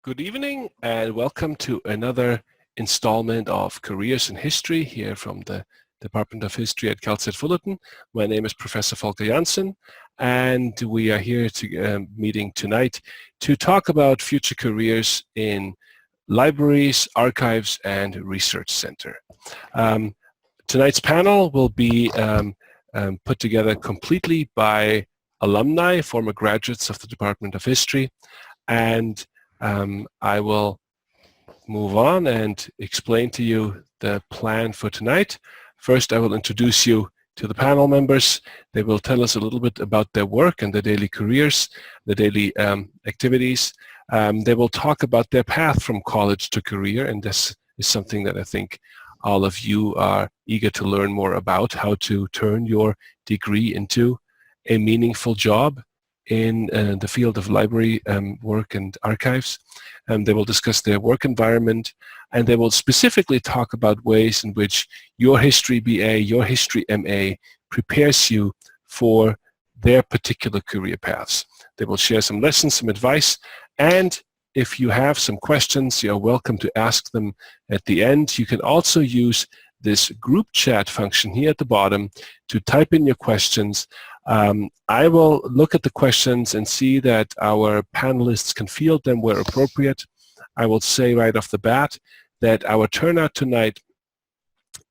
Good evening and welcome to another installment of Careers in History here from the Department of History at Cal State Fullerton. My name is Professor Volker Janssen and we are here meeting tonight to talk about future careers in libraries, archives, and research center. Tonight's panel will be put together completely by alumni, former graduates of the Department of History, and I will move on and explain to you the plan for tonight. First, I will introduce you to the panel members. They will tell us a little bit about their work and their daily careers, the daily activities. They will talk about their path from college to career, and this is something that I think all of you are eager to learn more about, how to turn your degree into a meaningful job in the field of library work and archives. They will discuss their work environment, and they will specifically talk about ways in which your history BA, your history MA prepares you for their particular career paths. They will share some lessons, some advice, and if you have some questions, you're welcome to ask them at the end. You can also use this group chat function here at the bottom to type in your questions. I will look at the questions and see that our panelists can field them where appropriate. I will say right off the bat that our turnout tonight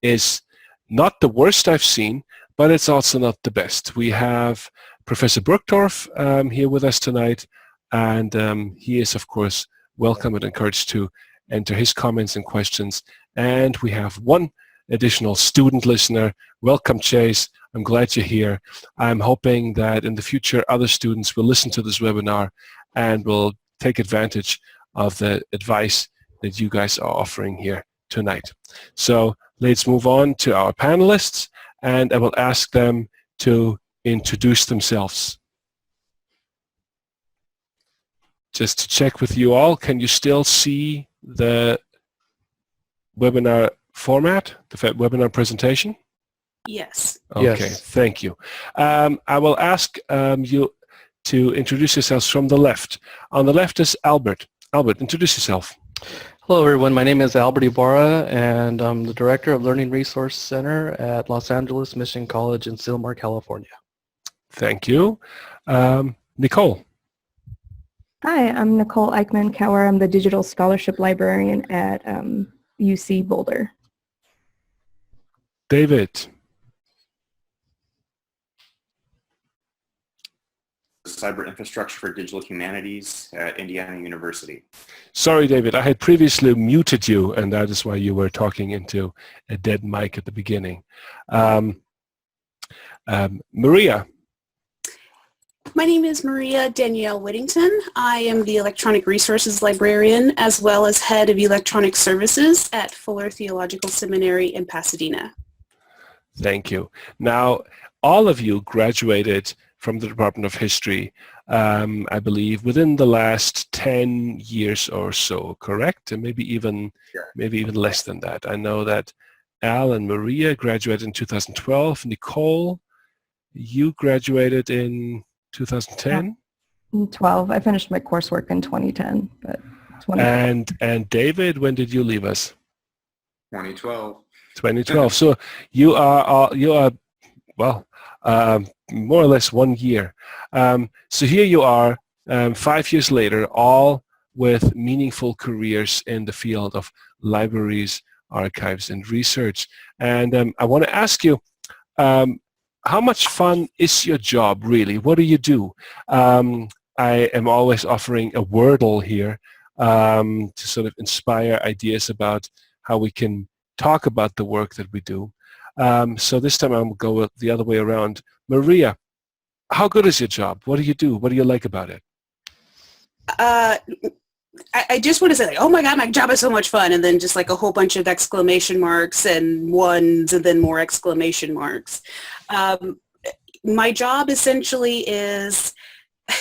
is not the worst I've seen, but it's also not the best. We have Professor Burgdorf here with us tonight, and he is, of course, welcome and encouraged to enter his comments and questions. And we have one additional student listener. Welcome, Chase. I'm glad you're here. I'm hoping that in the future other students will listen to this webinar and will take advantage of the advice that you guys are offering here tonight. So let's move on to our panelists, and I will ask them to introduce themselves. Just to check with you all, can you still see the webinar format, the webinar presentation? Yes. Okay, Yes. Thank you. I will ask you to introduce yourselves from the left. On the left is Albert. Albert, introduce yourself. Hello everyone, my name is Albert Ibarra and I'm the Director of Learning Resource Center at Los Angeles Mission College in Sylmar, California. Thank you. Nicole. Hi, I'm Nicole Eichmann-Kauer. I'm the Digital Scholarship Librarian at UC Boulder. David. Cyber Infrastructure for Digital Humanities at Indiana University. Sorry, David, I had previously muted you, and that is why you were talking into a dead mic at the beginning. Maria. My name is Maria Danielle Whittington. I am the Electronic Resources Librarian as well as Head of Electronic Services at Fuller Theological Seminary in Pasadena. Thank you. Now, all of you graduated from the Department of History, I believe, within the last 10 years or so, correct? And maybe even less than that. I know that Al and Maria graduated in 2012. Nicole, you graduated in 2010? In 12. I finished my coursework in 2010, but 2012. And David, when did you leave us? 2012. 2012. So you are well, more or less 1 year. So here you are, 5 years later, all with meaningful careers in the field of libraries, archives, and research. And I want to ask you, how much fun is your job, really? What do you do? I am always offering a Wordle here to sort of inspire ideas about how we can talk about the work that we do. So this time I'm going to go the other way around. Maria, how good is your job? What do you do? What do you like about it? I just want to say, like, oh my God, my job is so much fun, and then just like a whole bunch of exclamation marks and ones and then more exclamation marks. My job essentially is,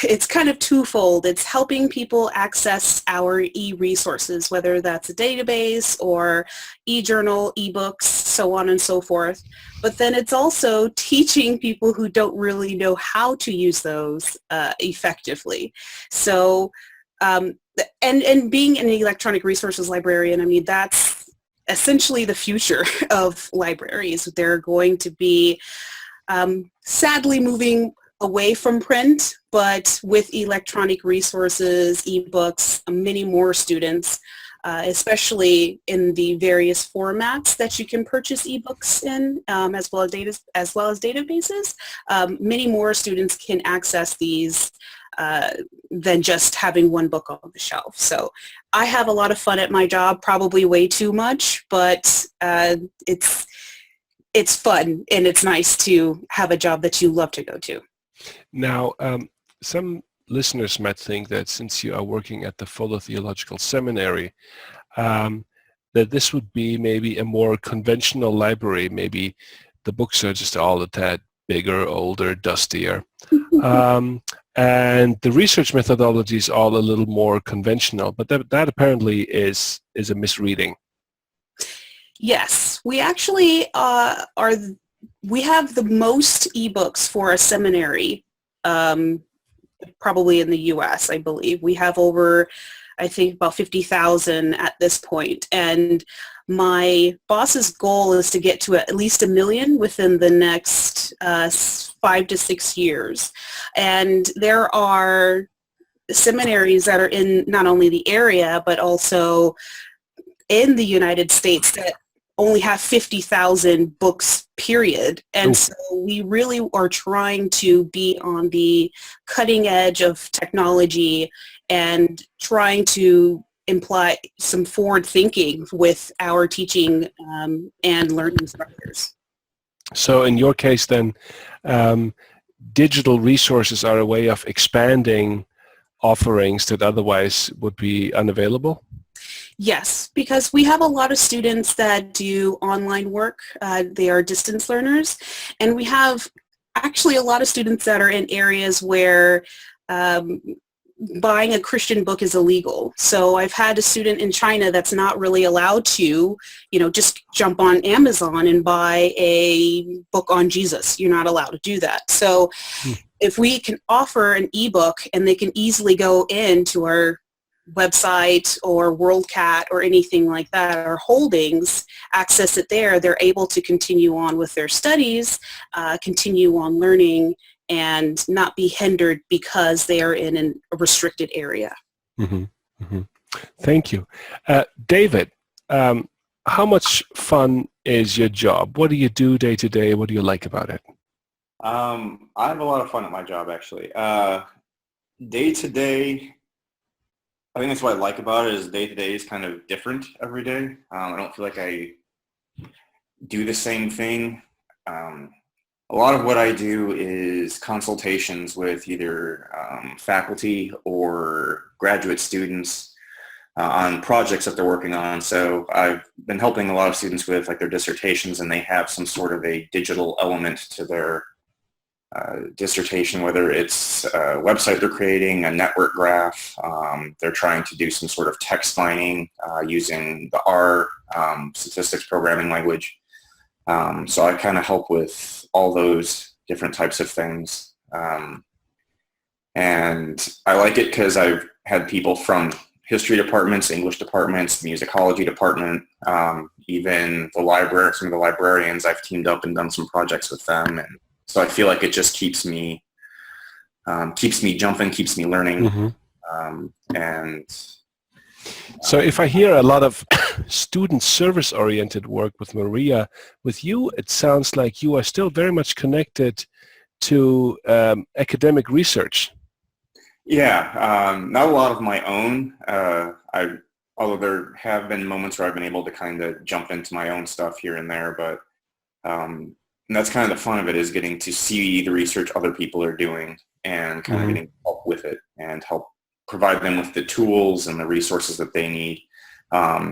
it's kind of twofold. It's helping people access our e-resources, whether that's a database or e-journal, e-books, so on and so forth. But then it's also teaching people who don't really know how to use those effectively. So and being an electronic resources librarian, I mean, that's essentially the future of libraries. They're going to be sadly moving away from print, but with electronic resources, ebooks, many more students, especially in the various formats that you can purchase ebooks in, as well as databases. Many more students can access these than just having one book on the shelf. So I have a lot of fun at my job, probably way too much, but it's fun and it's nice to have a job that you love to go to. Now, some listeners might think that since you are working at the Fuller Theological Seminary, that this would be maybe a more conventional library. Maybe the books are just all a tad bigger, older, dustier. And the research methodology is all a little more conventional, but that apparently is a misreading. Yes, we actually we have the most ebooks for a seminary, probably in the U.S., I believe. We have over, I think, about 50,000 at this point. And my boss's goal is to get to at least 1 million within the next 5 to 6 years. And there are seminaries that are in not only the area, but also in the United States that only have 50,000 books, period. And so we really are trying to be on the cutting edge of technology and trying to imply some forward thinking with our teaching and learning instructors. So in your case then, digital resources are a way of expanding offerings that otherwise would be unavailable? Yes, because we have a lot of students that do online work. They are distance learners. And we have actually a lot of students that are in areas where buying a Christian book is illegal. So I've had a student in China that's not really allowed to, just jump on Amazon and buy a book on Jesus. You're not allowed to do that. So if we can offer an ebook and they can easily go into our website or WorldCat or anything like that, our holdings, access it there, they're able to continue on with their studies, continue on learning, and not be hindered because they are in a restricted area. Mm-hmm. Mm-hmm. Thank you. David, how much fun is your job? What do you do day to day? What do you like about it? I have a lot of fun at my job, actually. Day to day, I think that's what I like about it is day to day is kind of different every day. I don't feel like I do the same thing. A lot of what I do is consultations with either faculty or graduate students on projects that they're working on. So I've been helping a lot of students with like their dissertations, and they have some sort of a digital element to their dissertation, whether it's a website they're creating, a network graph. They're trying to do some sort of text mining using the R statistics programming language. So I kind of help with all those different types of things. And I like it because I've had people from history departments, English departments, musicology department, even the library, some of the librarians, I've teamed up and done some projects with them. And so I feel like it just keeps me jumping, keeps me learning. Mm-hmm. So if I hear a lot of student service-oriented work with Maria, with you, it sounds like you are still very much connected to academic research. Yeah, not a lot of my own. Although there have been moments where I've been able to kind of jump into my own stuff here and there, but and that's kind of the fun of it, is getting to see the research other people are doing and kind of getting help with it and help provide them with the tools and the resources that they need.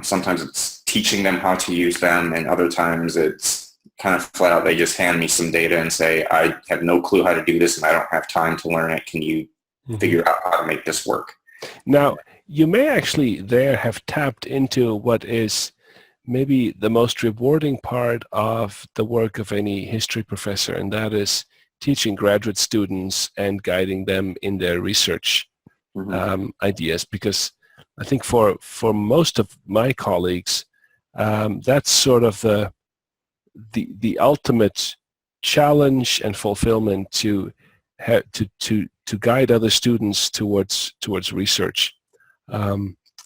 Sometimes it's teaching them how to use them, and other times it's kind of flat out, they just hand me some data and say, I have no clue how to do this and I don't have time to learn it. Can you figure out how to make this work? Now, you may actually there have tapped into what is maybe the most rewarding part of the work of any history professor, and that is teaching graduate students and guiding them in their research ideas, because I think for most of my colleagues, that's sort of the ultimate challenge and fulfillment to guide other students towards research.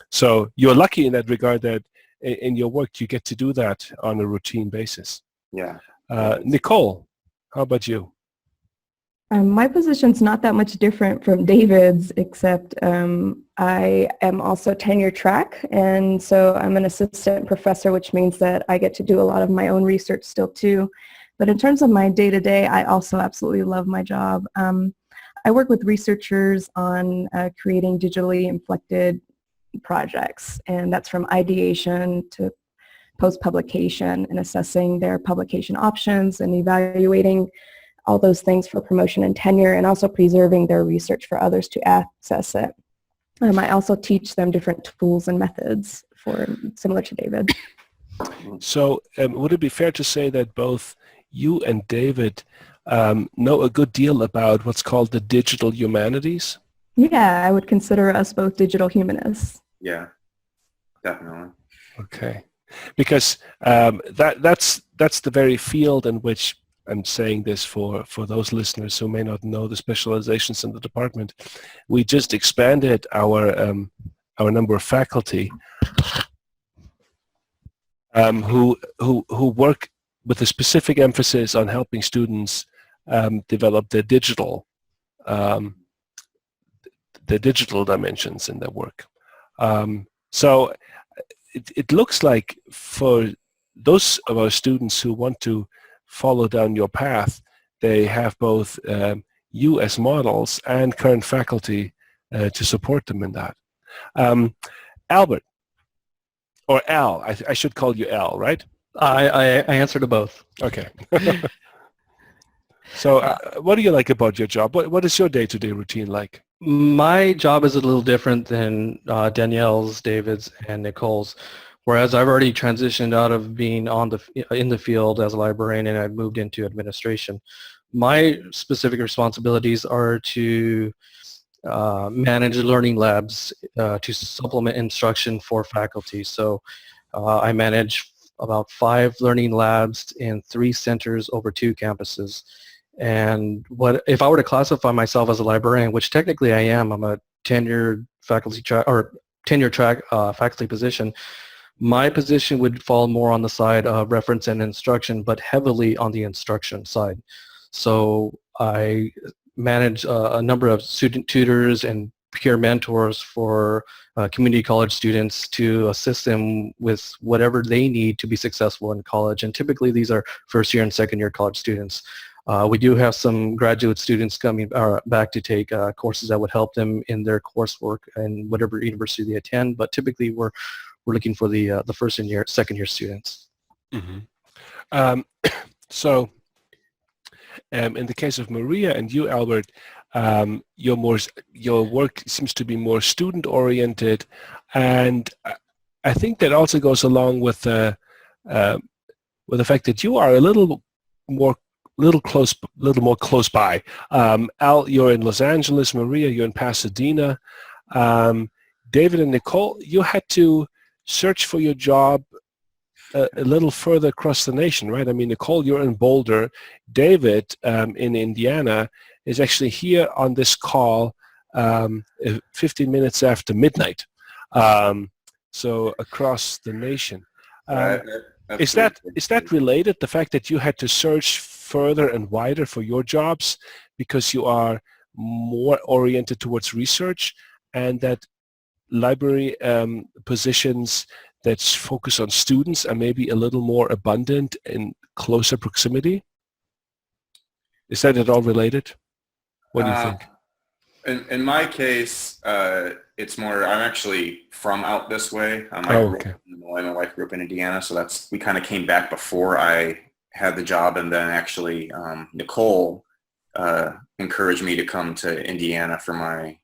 So you're lucky in that regard that in your work you get to do that on a routine basis. Yeah. Nicole, how about you? My position's not that much different from David's, except I am also tenure track, and so I'm an assistant professor, which means that I get to do a lot of my own research still too. But in terms of my day-to-day, I also absolutely love my job. I work with researchers on creating digitally inflected projects, and that's from ideation to post-publication and assessing their publication options and evaluating all those things for promotion and tenure, and also preserving their research for others to access it. I also teach them different tools and methods similar to David. So would it be fair to say that both you and David know a good deal about what's called the digital humanities? Yeah, I would consider us both digital humanists. Yeah, definitely. Okay, because that's the very field in which I'm saying this for those listeners who may not know the specializations in the department. We just expanded our number of faculty who work with a specific emphasis on helping students develop their digital dimensions in their work. So it looks like for those of our students who want to follow down your path, they have both you as models and current faculty to support them in that. Albert, or Al, I should call you Al, right? I answer to both. Okay. So what do you like about your job? What is your day-to-day routine like? My job is a little different than Danielle's, David's, and Nicole's. Whereas I've already transitioned out of being in the field as a librarian, and I've moved into administration. My specific responsibilities are to manage learning labs to supplement instruction for faculty. So I manage about 5 learning labs in 3 centers over 2 campuses. And if I were to classify myself as a librarian, which technically I am, I'm a tenured faculty track faculty position. My position would fall more on the side of reference and instruction, but heavily on the instruction side. So I manage a number of student tutors and peer mentors for community college students to assist them with whatever they need to be successful in college. And typically these are first year and second year college students. We do have some graduate students coming back to take courses that would help them in their coursework and whatever university they attend, but typically we're looking for the first and second year students. Mm-hmm. So in the case of Maria and you, Albert, your work seems to be more student oriented, and I think that also goes along with the fact that you are a little more close by. Al, you're in Los Angeles. Maria, you're in Pasadena. David and Nicole, you had to search for your job a little further across the nation, right? I mean, Nicole, you're in Boulder. David, in Indiana, is actually here on this call 15 minutes after midnight. So across the nation. Is that related, the fact that you had to search further and wider for your jobs because you are more oriented towards research, and that library positions that focus on students are maybe a little more abundant in closer proximity? Is that at all related? What do you think? In my case, it's more, I'm actually from out this way. I grew up in Illinois. My wife grew up in Indiana, so we kind of came back before I had the job, and then actually Nicole encouraged me to come to Indiana for my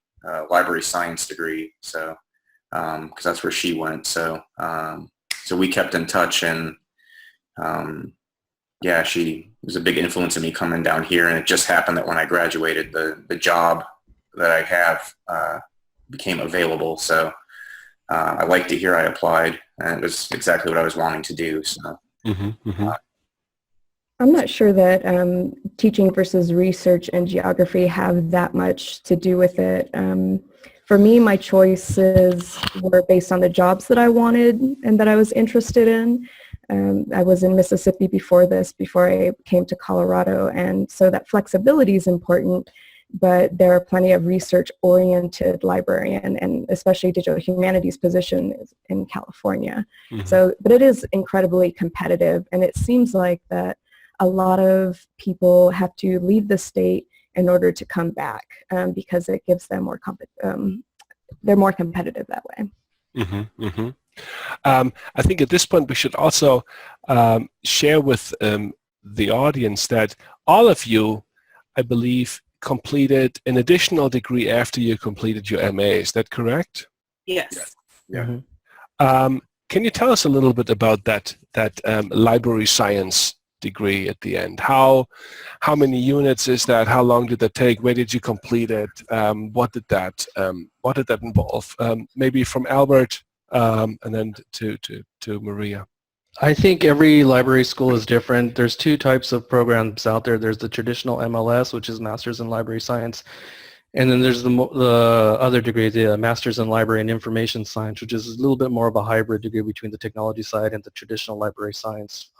library science degree, so because that's where she went. So we kept in touch, and yeah, she was a big influence in me coming down here, and it just happened that when I graduated, the job that I have became available. So I liked it here. I applied, and it was exactly what I was wanting to do. So. I'm not sure that teaching versus research and geography have that much to do with it. For me, my choices were based on the jobs that I wanted and that I was interested in. I was in Mississippi before I came to Colorado, and so that flexibility is important, but there are plenty of research-oriented librarian and especially digital humanities positions in California. So, but it is incredibly competitive, and it seems like that a lot of people have to leave the state in order to come back because it gives them more they're more competitive that way. I think at this point we should also share with the audience that all of you, I believe, completed an additional degree after you completed your MA. Is that correct? Yes. Yeah. Can you tell us a little bit about that library science degree at the end? How many units is that? How long did that take? Where did you complete it? What did that involve? Maybe from Albert and then to Maria. I think every library school is different. There's two types of programs out there. There's the traditional MLS, which is Masters in Library Science, and then there's the other degree, the Masters in Library and Information Science, which is a little bit more of a hybrid degree between the technology side and the traditional library science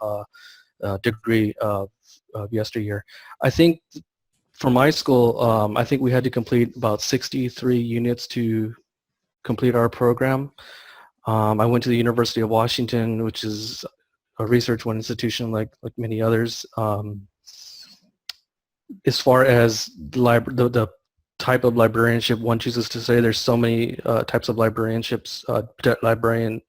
degree of yesteryear. I think for my school, I think we had to complete about 63 units to complete our program. I went to the University of Washington, which is a research one institution like many others. As far as the type of librarianship one chooses to say, there's so many types of librarianships, librarian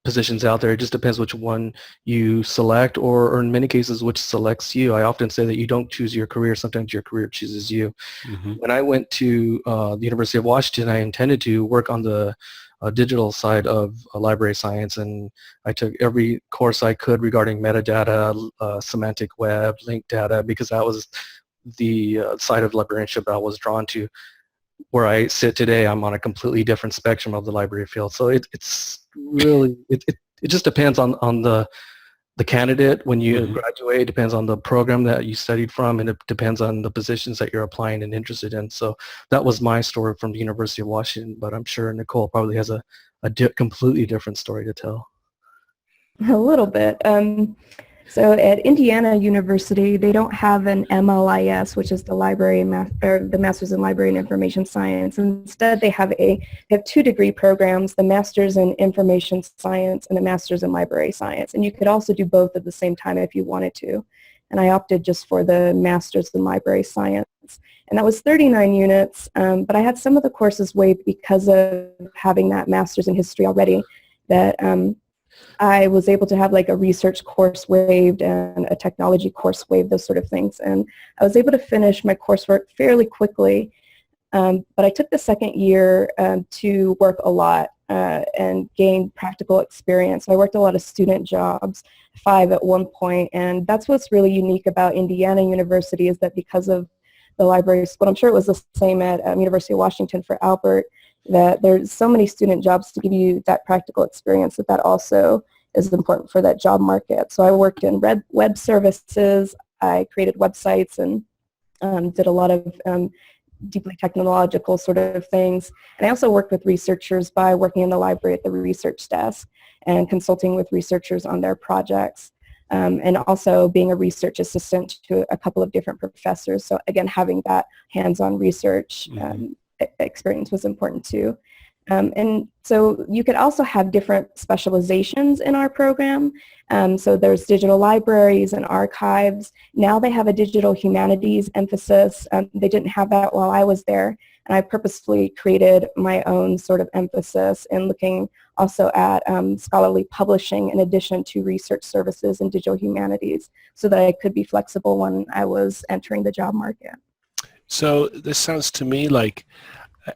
positions out there. It just depends which one you select, or in many cases which selects you. I often say that you don't choose your career, sometimes your career chooses you. When I went to the University of Washington, I intended to work on the digital side of library science, and I took every course I could regarding metadata, semantic web, linked data, because that was the side of librarianship I was drawn to. Where I sit today, I'm on a completely different spectrum of the library field. So it's really, it just depends on the candidate when you graduate. It depends on the program that you studied from, and it depends on the positions that you're applying and interested in. So that was my story from the University of Washington, but I'm sure Nicole probably has a completely different story to tell. A little bit. So at Indiana University, they don't have an MLIS, which is the the Masters in Library and Information Science. Instead, they have two degree programs, the Masters in Information Science and the Masters in Library Science. And you could also do both at the same time if you wanted to. And I opted just for the Masters in Library Science. And that was 39 units, but I had some of the courses waived because of having that Masters in History already, that I was able to have like a research course waived and a technology course waived, those sort of things. And I was able to finish my coursework fairly quickly, but I took the second year to work a lot and gain practical experience. So I worked a lot of student jobs, 5 at one point, and that's what's really unique about Indiana University is that because of the libraries, but I'm sure it was the same at University of Washington for Albert, that there's so many student jobs to give you that practical experience that also is important for that job market. So I worked in web services, I created websites and did a lot of deeply technological sort of things. And I also worked with researchers by working in the library at the research desk and consulting with researchers on their projects. And also being a research assistant to a couple of different professors. So again, having that hands-on research experience was important too. And so you could also have different specializations in our program. So there's digital libraries and archives. Now they have a digital humanities emphasis. They didn't have that while I was there. And I purposefully created my own sort of emphasis in looking also at scholarly publishing in addition to research services and digital humanities so that I could be flexible when I was entering the job market. So this sounds to me like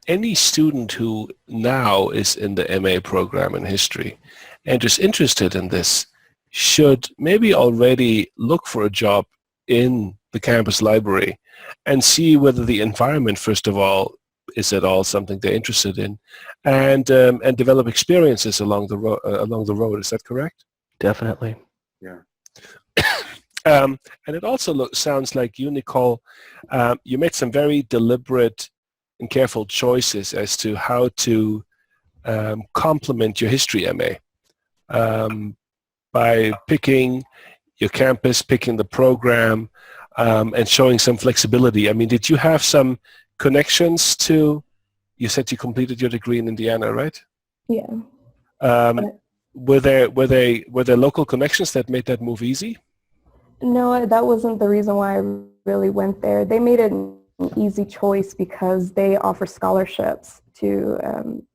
any student who now is in the MA program in history and is interested in this should maybe already look for a job in the campus library and see whether the environment, first of all, is at all something they're interested in, and develop experiences along the road. Is that correct? Definitely. Yeah. And it also sounds like you, Nicole, you made some very deliberate and careful choices as to how to complement your history MA by picking your campus, picking the program, and showing some flexibility. I mean, did you have some connections to? You said you completed your degree in Indiana, right? Yeah. Were there local connections that made that move easy? No, that wasn't the reason why I really went there. They made it an easy choice because they offer scholarships to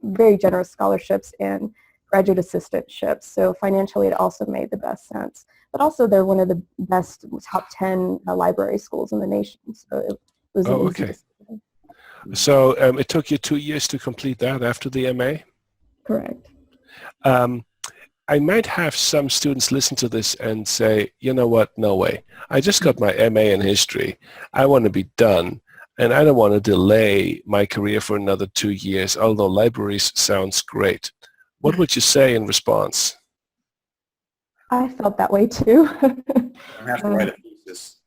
very generous scholarships and graduate assistantships. So financially, it also made the best sense. But also, they're one of the best top 10 library schools in the nation. So it was an easy decision. So it took you 2 years to complete that after the MA? Correct. I might have some students listen to this and say, you know what, no way. I just got my MA in history. I want to be done, and I don't want to delay my career for another 2 years, although libraries sounds great. What would you say in response? I felt that way too. You don't have to write a thesis.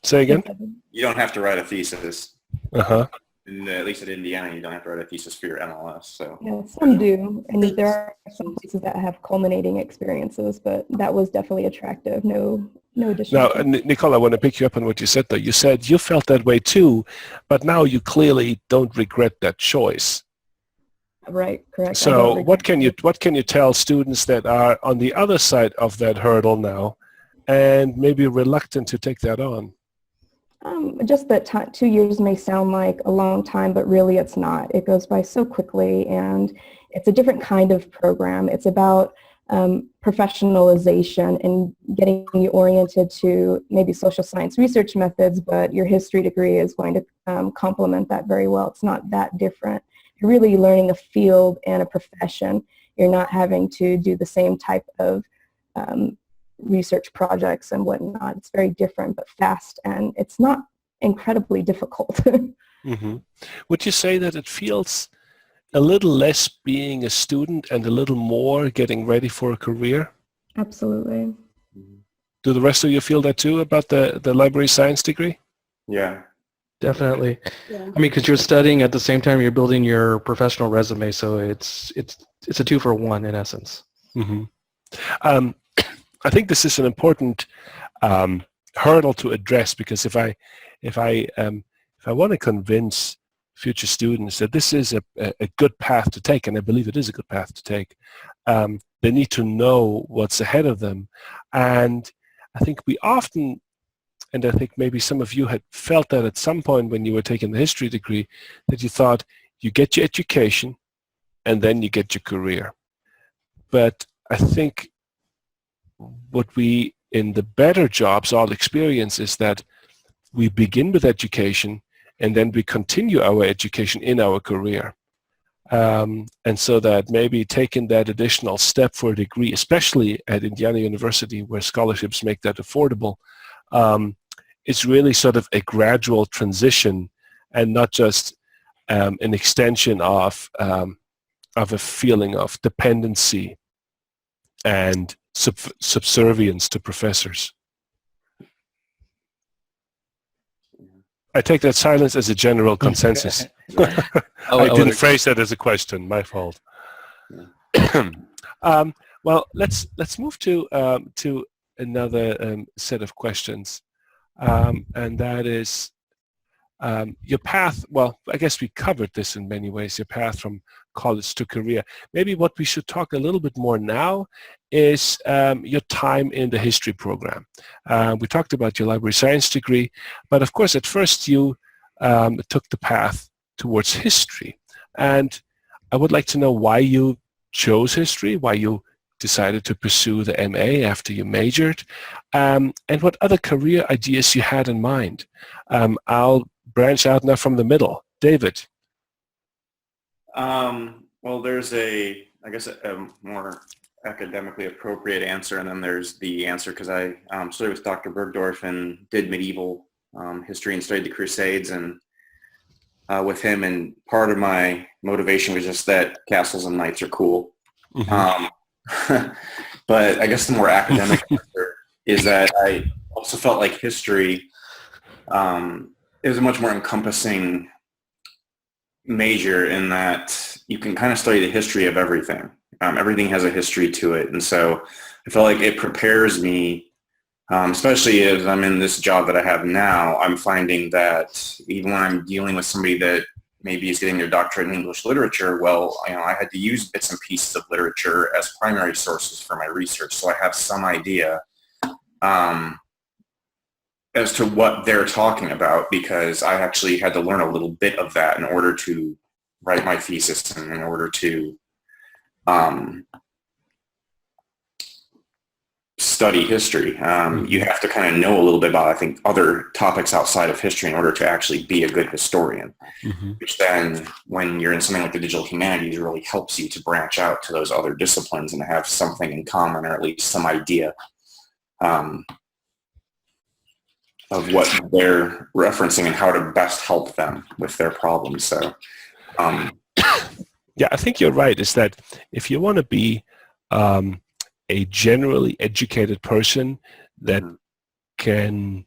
Say again? You don't have to write a thesis. Uh-huh. And, at least at Indiana, you don't have to write a thesis for your MLS. So Yeah, some do, and there are some places that have culminating experiences, but that was definitely attractive. No additional. Now, Nicole, I want to pick you up on what you said, though. You said you felt that way too, but now you clearly don't regret that choice. Right, correct. So what can you tell students that are on the other side of that hurdle now and maybe reluctant to take that on? Just that 2 years may sound like a long time, but really it's not. It goes by so quickly, and it's a different kind of program. It's about professionalization and getting you oriented to maybe social science research methods, but your history degree is going to complement that very well. It's not that different. You're really learning a field and a profession. You're not having to do the same type of research projects and whatnot. It's very different but fast, and it's not incredibly difficult. Mm-hmm. Would you say that it feels a little less being a student and a little more getting ready for a career? Absolutely. Do the rest of you feel that too about the library science degree? yeah. Definitely. Yeah. I mean, because you're studying at the same time you're building your professional resume, so it's a 2-for-1 in essence. Mm-hmm. I think this is an important hurdle to address, because if I want to convince future students that this is a good path to take, and I believe it is a good path to take, they need to know what's ahead of them. And I think we often, and I think maybe some of you had felt that at some point when you were taking the history degree, that you thought you get your education and then you get your career. But I think what we in the better jobs all experience is that we begin with education and then we continue our education in our career. And so that maybe taking that additional step for a degree, especially at Indiana University where scholarships make that affordable, it's really sort of a gradual transition and not just an extension of a feeling of dependency and subservience to professors. I take that silence as a general consensus. I didn't phrase that as a question. My fault. Well, let's move to another set of questions, and that is your path. Well, I guess we covered this in many ways. Your path from college to career. Maybe what we should talk a little bit more now is your time in the history program. We talked about your library science degree, but of course at first you took the path towards history. And I would like to know why you chose history, why you decided to pursue the MA after you majored, and what other career ideas you had in mind. I'll branch out now from the middle. David. Well, there's I guess a more academically appropriate answer, and then there's the answer because I studied with Dr. Bergdorf and did medieval history and studied the Crusades, and with him, and part of my motivation was just that castles and knights are cool. But I guess the more academic answer is that I also felt like history is a much more encompassing major in that you can kind of study the history of everything. Everything has a history to it. And so I feel like it prepares me, especially as I'm in this job that I have now. I'm finding that even when I'm dealing with somebody that maybe is getting their doctorate in English literature, well, I had to use bits and pieces of literature as primary sources for my research. So I have some idea as to what they're talking about, because I actually had to learn a little bit of that in order to write my thesis and in order to study history. You have to kind of know a little bit about, I think, other topics outside of history in order to actually be a good historian, which then, when you're in something like the digital humanities, really helps you to branch out to those other disciplines and have something in common, or at least some idea of what they're referencing and how to best help them with their problems. So, yeah, I think you're right, is that if you want to be a generally educated person that can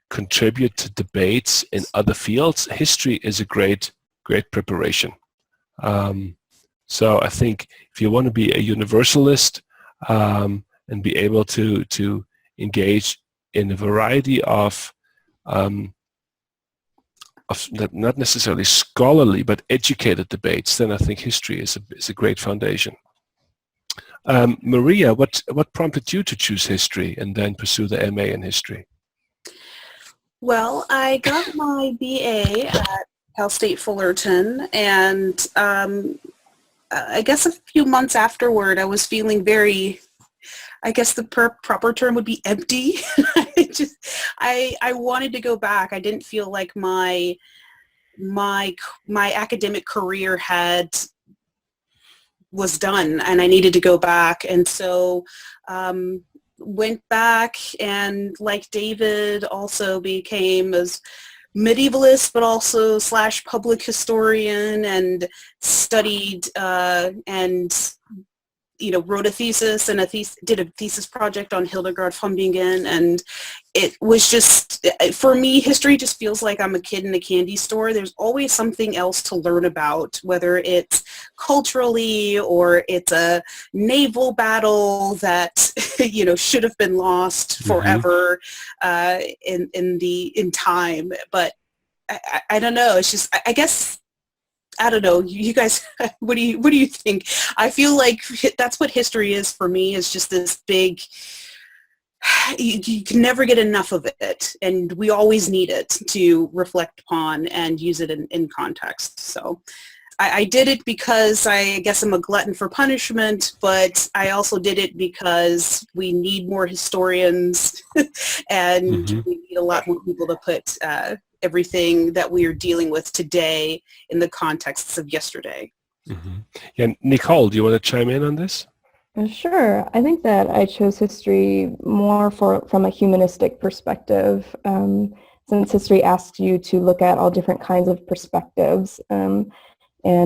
contribute to debates in other fields, history is a great preparation. So I think if you want to be a universalist and be able to engage in a variety of not necessarily scholarly but educated debates, then I think history is a great foundation. Maria, what prompted you to choose history and then pursue the MA in history? Well, I got my BA at Cal State Fullerton, and I guess a few months afterward, I was feeling very, I guess the proper term would be empty. I wanted to go back. I didn't feel like my academic career was done, and I needed to go back. And so went back, and like David, also became as medievalist, but also / public historian, and studied and wrote a thesis and did a thesis project on Hildegard von Bingen. And it was just, for me, history just feels like I'm a kid in a candy store. There's always something else to learn about, whether it's culturally or it's a naval battle that should have been lost forever in time. But I don't know. It's just, I guess, I don't know. You guys, what do you think? I feel like that's what history is for me. Is just this big. You can never get enough of it, and we always need it to reflect upon and use it in context. So, I did it because I guess I'm a glutton for punishment, but I also did it because we need more historians, and we need a lot more people to put everything that we are dealing with today in the contexts of yesterday. Yeah, Nicole, do you want to chime in on this? Sure. I think that I chose history more from a humanistic perspective, since history asks you to look at all different kinds of perspectives and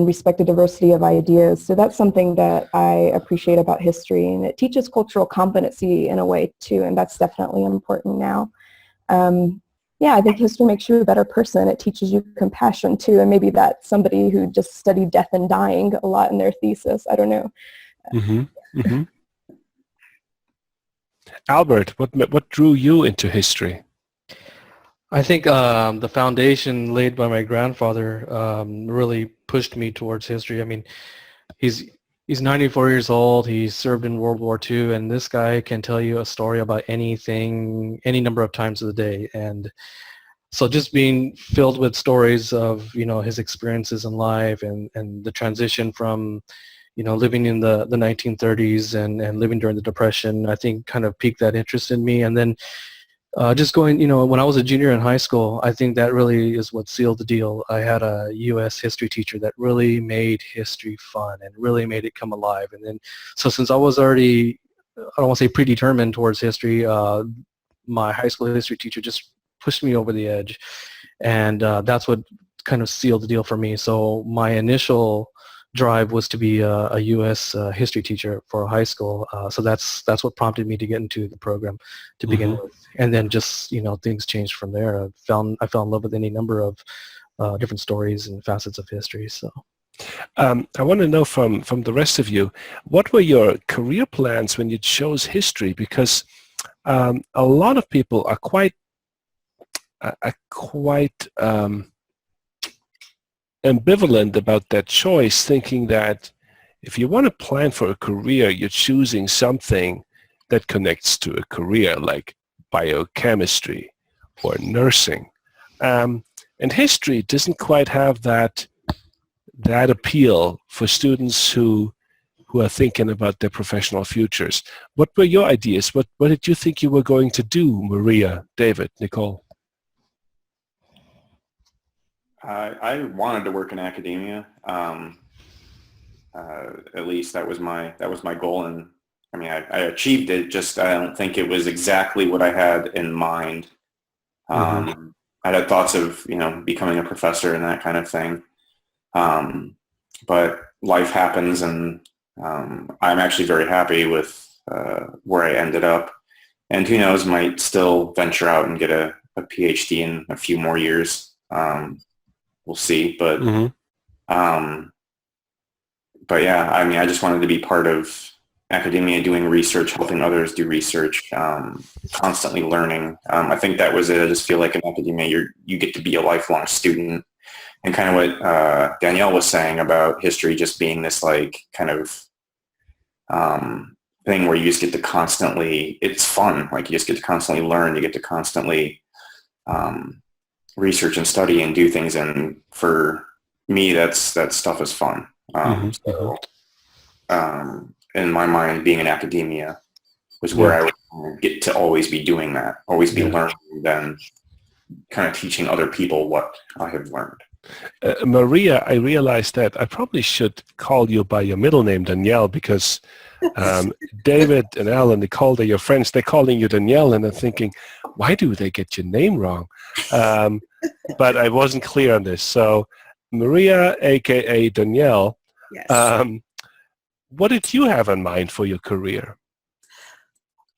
respect the diversity of ideas. So that's something that I appreciate about history, and it teaches cultural competency in a way too, and that's definitely important now. Yeah, I think history makes you a better person. It teaches you compassion too, and maybe that's somebody who just studied death and dying a lot in their thesis. I don't know. Albert, what drew you into history? I think the foundation laid by my grandfather really pushed me towards history. I mean, he's 94 years old. He served in World War II, and this guy can tell you a story about anything, any number of times of the day. And so just being filled with stories of, his experiences in life and the transition from, living in the 1930s and living during the Depression, I think kind of piqued that interest in me. And then just going, when I was a junior in high school, I think that really is what sealed the deal. I had a U.S. history teacher that really made history fun and really made it come alive. And then, so since I was already, I don't want to say predetermined towards history, my high school history teacher just pushed me over the edge. And that's what kind of sealed the deal for me. So my initial drive was to be a U.S. History teacher for a high school. So that's what prompted me to get into the program to begin with. And then just, things changed from there. I fell in love with any number of different stories and facets of history. So I want to know from the rest of you, what were your career plans when you chose history? Because a lot of people are quite ambivalent about that choice, thinking that if you want to plan for a career, you're choosing something that connects to a career like biochemistry or nursing. And history doesn't quite have that appeal for students who are thinking about their professional futures. What were your ideas? What did you think you were going to do, Maria, David, Nicole? I wanted to work in academia. At least that was my goal, and I mean I achieved it. Just I don't think it was exactly what I had in mind. I had thoughts of becoming a professor and that kind of thing, but life happens, and I'm actually very happy with where I ended up. And who knows, might still venture out and get a PhD in a few more years. We'll see, but yeah, I mean, I just wanted to be part of academia, doing research, helping others do research, constantly learning. I think that was it. I just feel like in academia, you get to be a lifelong student, and kind of what Danielle was saying about history just being this like kind of thing where you just get to constantly, it's fun. Like you just get to constantly learn. You get to constantly research and study and do things. And for me, that stuff is fun. So in my mind, being in academia was where I would get to always be doing that, always be learning, then kind of teaching other people what I have learned. Maria, I realized that I probably should call you by your middle name, Danielle, because David and Al and Nicole, they're your friends. They're calling you Danielle, and I'm thinking, why do they get your name wrong? But I wasn't clear on this. So Maria, a.k.a. Danielle, Yes. What did you have in mind for your career?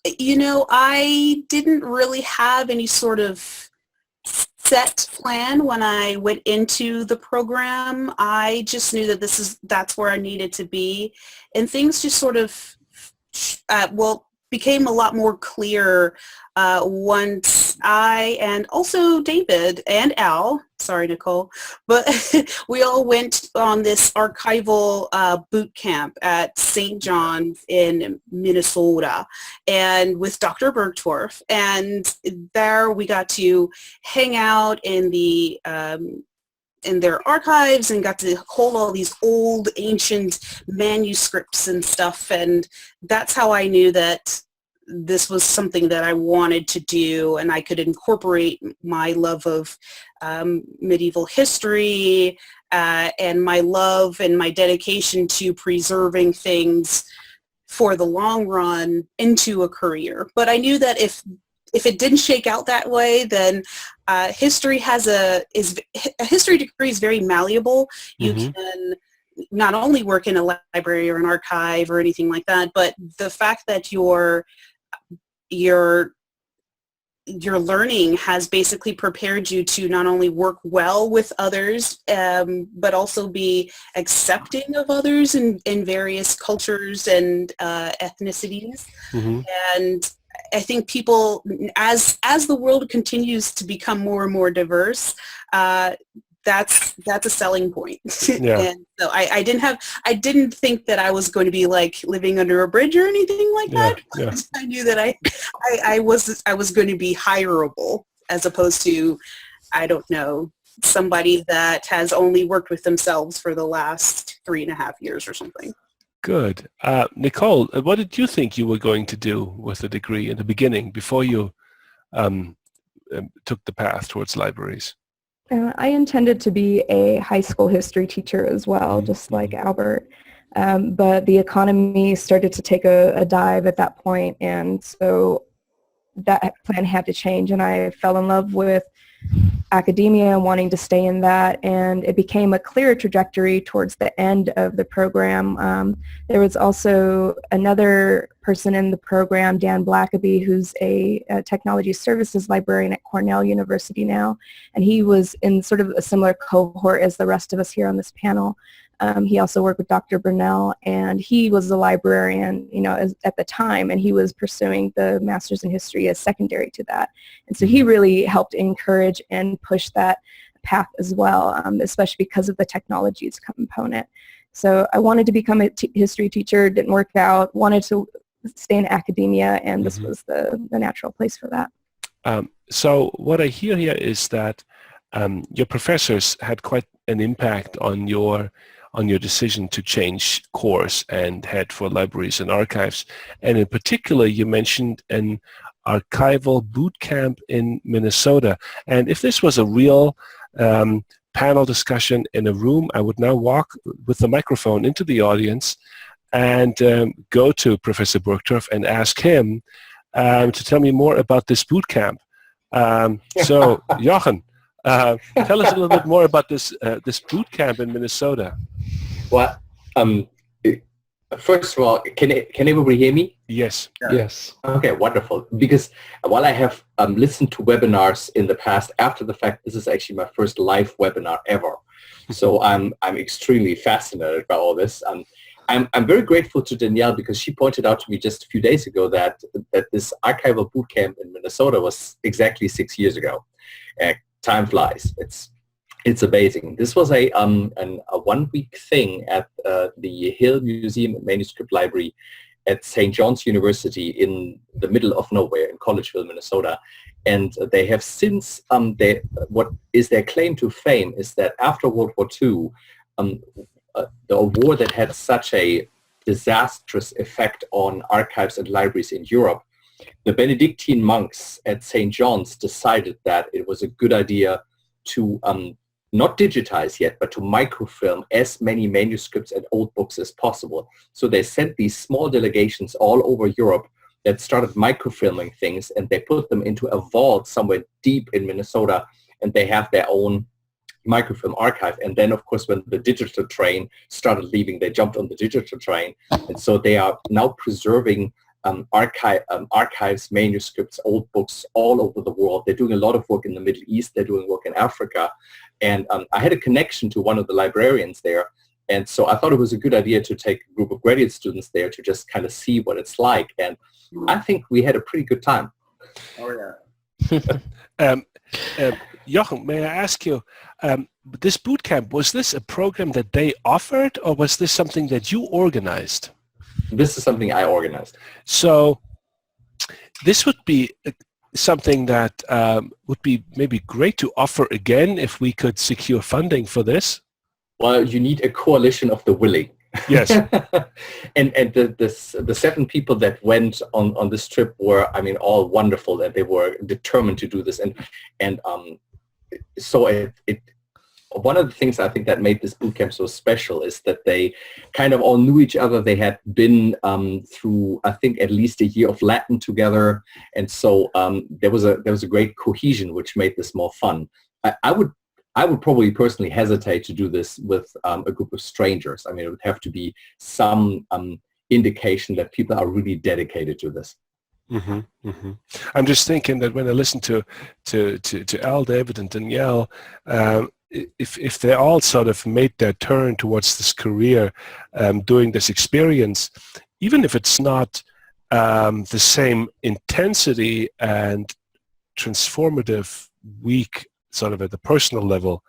I didn't really have any sort of set plan when I went into the program. I just knew that that's where I needed to be, and things just sort of became a lot more clear once I and also David and Al, sorry Nicole, but we all went on this archival boot camp at St. John's in Minnesota, and with Dr. Bergdorf, and there we got to hang out in their archives and got to hold all these old ancient manuscripts and stuff, and that's how I knew that this was something that I wanted to do, and I could incorporate my love of medieval history and my love and my dedication to preserving things for the long run into a career. But I knew that if it didn't shake out that way, then history a history degree is very malleable. You can not only work in a library or an archive or anything like that, but the fact that your learning has basically prepared you to not only work well with others, but also be accepting of others in various cultures and ethnicities. And I think people, as the world continues to become more and more diverse, that's a selling point. And so I didn't think that I was going to be like living under a bridge or anything like that. I knew that I was going to be hireable, as opposed to, I don't know, somebody that has only worked with themselves for the last 3.5 years or something. Good. Nicole, what did you think you were going to do with the degree in the beginning before you took the path towards libraries? I intended to be a high school history teacher as well, just like Albert. But the economy started to take a dive at that point, and so that plan had to change, and I fell in love with academia and wanting to stay in that, and it became a clear trajectory towards the end of the program. There was also another person in the program, Dan Blackaby, who's a technology services librarian at Cornell University now, and he was in sort of a similar cohort as the rest of us here on this panel. He also worked with Dr. Brunel, and he was a librarian, at the time, and he was pursuing the Master's in History as secondary to that. And so he really helped encourage and push that path as well, especially because of the technologies component. So I wanted to become a history teacher, didn't work out, wanted to stay in academia, and this was the natural place for that. So what I hear here is that your professors had quite an impact on your decision to change course and head for libraries and archives. And in particular, you mentioned an archival boot camp in Minnesota. And if this was a real panel discussion in a room, I would now walk with the microphone into the audience and go to Professor Burgdorf and ask him to tell me more about this boot camp. So, Jochen, tell us a little bit more about this boot camp in Minnesota. Well, first of all, can everybody hear me? Yes. Yes. Okay, wonderful. Because while I have listened to webinars in the past, after the fact, this is actually my first live webinar ever. So I'm extremely fascinated by all this. I'm very grateful to Danielle because she pointed out to me just a few days ago that this archival boot camp in Minnesota was exactly 6 years ago. Time flies. It's amazing. This was a 1 week thing at the Hill Museum and Manuscript Library at St. John's University in the middle of nowhere in Collegeville, Minnesota. And they have since, what is their claim to fame is that after World War II, the war that had such a disastrous effect on archives and libraries in Europe, the Benedictine monks at St. John's decided that it was a good idea to not digitize yet, but to microfilm as many manuscripts and old books as possible. So they sent these small delegations all over Europe that started microfilming things, and they put them into a vault somewhere deep in Minnesota, and they have their own microfilm archive. And then, of course, when the digital train started leaving, they jumped on the digital train. And so they are now preserving archives, manuscripts, old books all over the world. They're doing a lot of work in the Middle East. They're doing work in Africa. And I had a connection to one of the librarians there. And so I thought it was a good idea to take a group of graduate students there to just kind of see what it's like. And I think we had a pretty good time. Oh, yeah. Jochen, may I ask you, this boot camp, was this a program that they offered, or was this something that you organized? This is something I organized. So this would be something that would be maybe great to offer again if we could secure funding for this. Well, you need a coalition of the willing. Yes. and the 7 people that went on this trip were, all wonderful, and they were determined to do this. And so it one of the things I think that made this boot camp so special is that they kind of all knew each other. They had been through, I think, at least a year of Latin together, and so there was a great cohesion, which made this more fun. I would probably personally hesitate to do this with a group of strangers. It would have to be some indication that people are really dedicated to this. Mm-hmm, mm-hmm. I'm just thinking that when I listen to Al, David, and Danielle, if they all sort of made their turn towards this career, doing this experience, even if it's not the same intensity and transformative week, sort of at the personal level,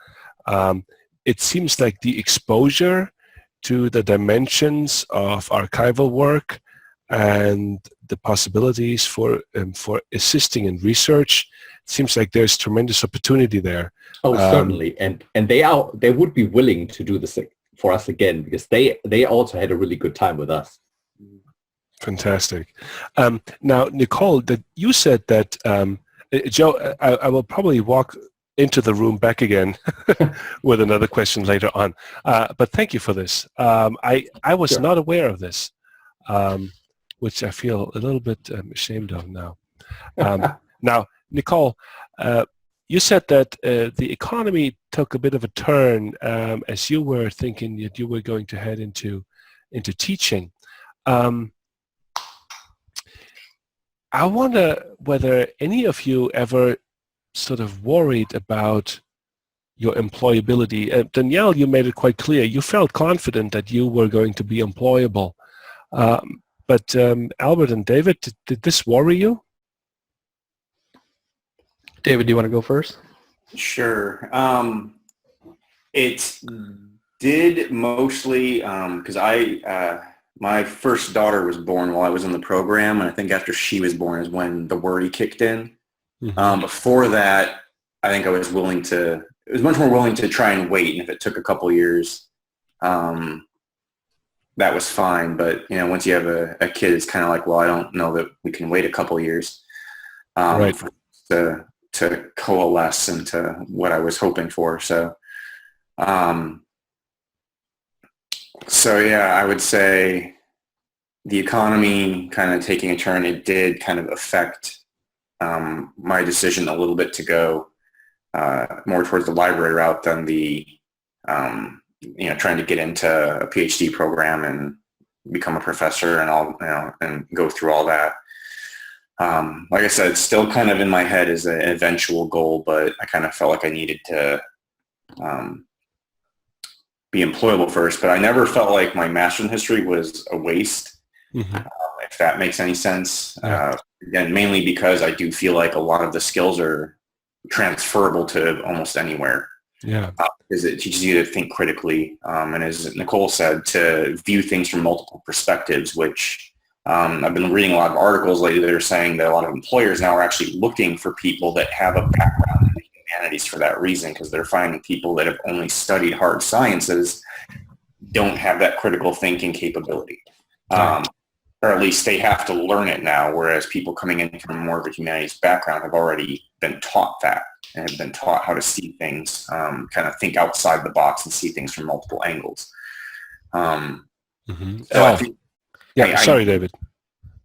it seems like the exposure to the dimensions of archival work and the possibilities for assisting in research, seems like there's tremendous opportunity there. Oh, certainly, and they would be willing to do this for us again, because they also had a really good time with us. Fantastic. Now, Nicole, that you said that Joe, I will probably walk into the room back again with another question later on. But thank you for this. I was not aware of this, which I feel a little bit ashamed of now. Now, Nicole, you said that the economy took a bit of a turn as you were thinking that you were going to head into teaching. I wonder whether any of you ever sort of worried about your employability. Danielle, you made it quite clear. You felt confident that you were going to be employable. But Albert and David, did this worry you? David, do you want to go first? Sure. It did mostly because my first daughter was born while I was in the program, and I think after she was born is when the worry kicked in. Mm-hmm. Before that, I think I was much more willing to try and wait, and if it took a couple years, that was fine. But once you have a kid, it's kind of like, well, I don't know that we can wait a couple years right. to coalesce into what I was hoping for. So yeah, I would say the economy kind of taking a turn, it did kind of affect my decision a little bit to go more towards the library route than the trying to get into a PhD program and become a professor and all, and go through all that. Like I said, it's still kind of in my head as an eventual goal, but I kind of felt like I needed to be employable first. But I never felt like my master's in history was a waste, if that makes any sense. Yeah. Again, mainly because I do feel like a lot of the skills are transferable to almost anywhere. Yeah. Because it teaches you to think critically, and as Nicole said, to view things from multiple perspectives, which I've been reading a lot of articles lately that are saying that a lot of employers now are actually looking for people that have a background in the humanities for that reason, because they're finding people that have only studied hard sciences don't have that critical thinking capability. Right. Or at least they have to learn it now, whereas people coming in from more of a humanities background have already been taught that and have been taught how to see things, kind of think outside the box and see things from multiple angles. So sorry, David.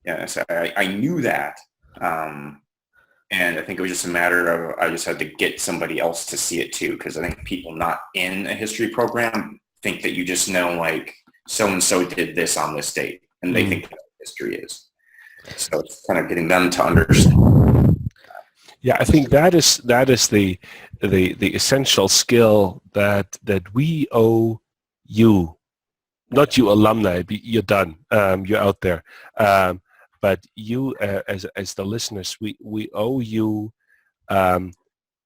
Yeah, so I knew that, and I think it was just a matter of I just had to get somebody else to see it too, because I think people not in a history program think that you just know, like, so-and-so did this on this date, and they think that's what history is. So it's kind of getting them to understand. Yeah, I think that is the essential skill that we owe you. Not you alumni, you're done. You're out there. But you, as the listeners, we owe you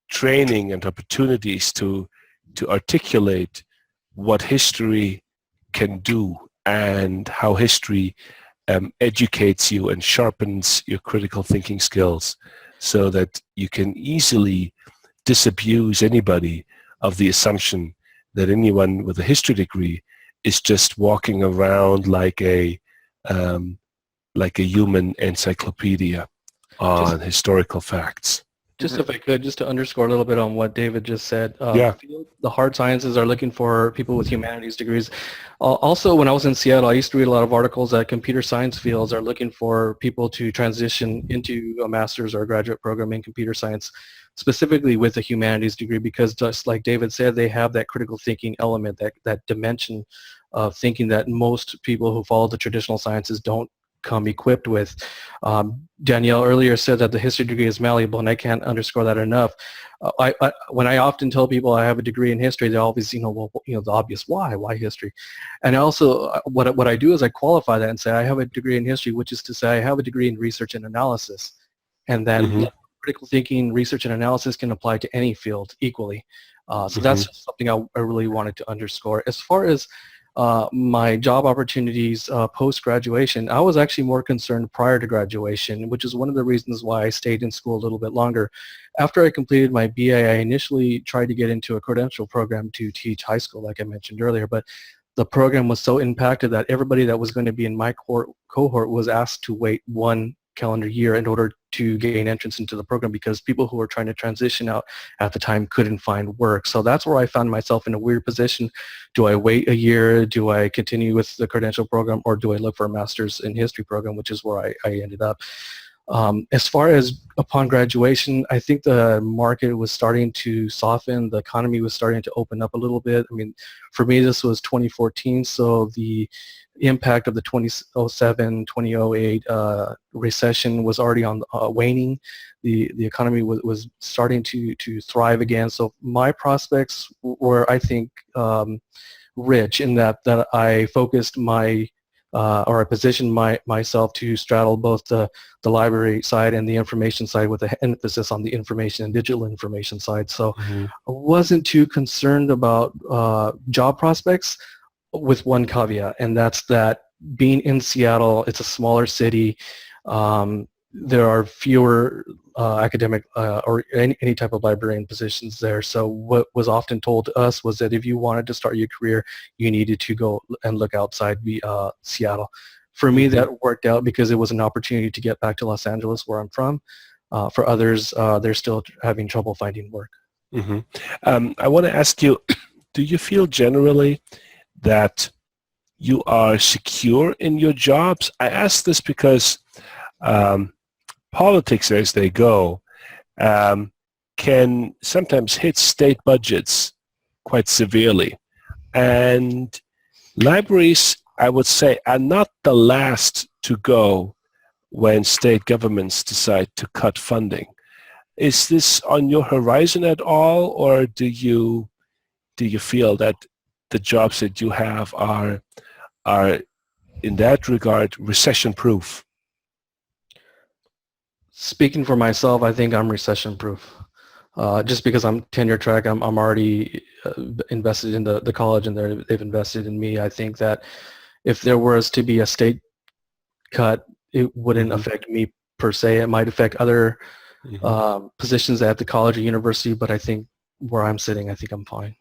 training and opportunities to articulate what history can do and how history educates you and sharpens your critical thinking skills, so that you can easily disabuse anybody of the assumption that anyone with a history degree is just walking around like a human encyclopedia on historical facts. Just if I could, just to underscore a little bit on what David just said. Yeah. The hard sciences are looking for people with humanities degrees. Also, when I was in Seattle, I used to read a lot of articles that computer science fields are looking for people to transition into a master's or a graduate program in computer science, specifically with a humanities degree, because just like David said, they have that critical thinking element, that dimension of thinking that most people who follow the traditional sciences don't come equipped with. Danielle earlier said that the history degree is malleable, and I can't underscore that enough. When I often tell people I have a degree in history, they always, the obvious why history? And also, what I do is I qualify that and say I have a degree in history, which is to say I have a degree in research and analysis, and then critical thinking, research and analysis can apply to any field equally. So that's just something I really wanted to underscore. As far as my job opportunities post-graduation, I was actually more concerned prior to graduation, which is one of the reasons why I stayed in school a little bit longer. After I completed my BA, I initially tried to get into a credential program to teach high school, like I mentioned earlier, but the program was so impacted that everybody that was going to be in my cohort was asked to wait 1 calendar year in order to gain entrance into the program, because people who were trying to transition out at the time couldn't find work. So that's where I found myself in a weird position. Do I wait a year? Do I continue with the credential program, or do I look for a master's in history program, which is where I ended up. As far as upon graduation, I think the market was starting to soften. The economy was starting to open up a little bit. I mean, for me, this was 2014, so the impact of the 2007, 2008 recession was already on waning. The economy was starting to thrive again. So my prospects were, I think, rich in that I focused my or I positioned myself to straddle both the library side and the information side with an emphasis on the information and digital information side. So I wasn't too concerned about job prospects, with one caveat, and that's that being in Seattle, it's a smaller city. There are fewer academic or any type of librarian positions there. So what was often told to us was that if you wanted to start your career, you needed to go and look outside Seattle. For me, that worked out because it was an opportunity to get back to Los Angeles, where I'm from. For others, they're still having trouble finding work. I want to ask you, do you feel generally that you are secure in your jobs? I ask this because politics as they go can sometimes hit state budgets quite severely. And libraries, I would say, are not the last to go when state governments decide to cut funding. Is this on your horizon at all, or do you feel that the jobs that you have are in that regard recession-proof? Speaking for myself, I think I'm recession-proof. Just because I'm tenure track, I'm already invested in the college, and they've invested in me. I think that if there was to be a state cut, it wouldn't affect me per se. It might affect other positions at the college or university, but I think where I'm sitting, I think I'm fine.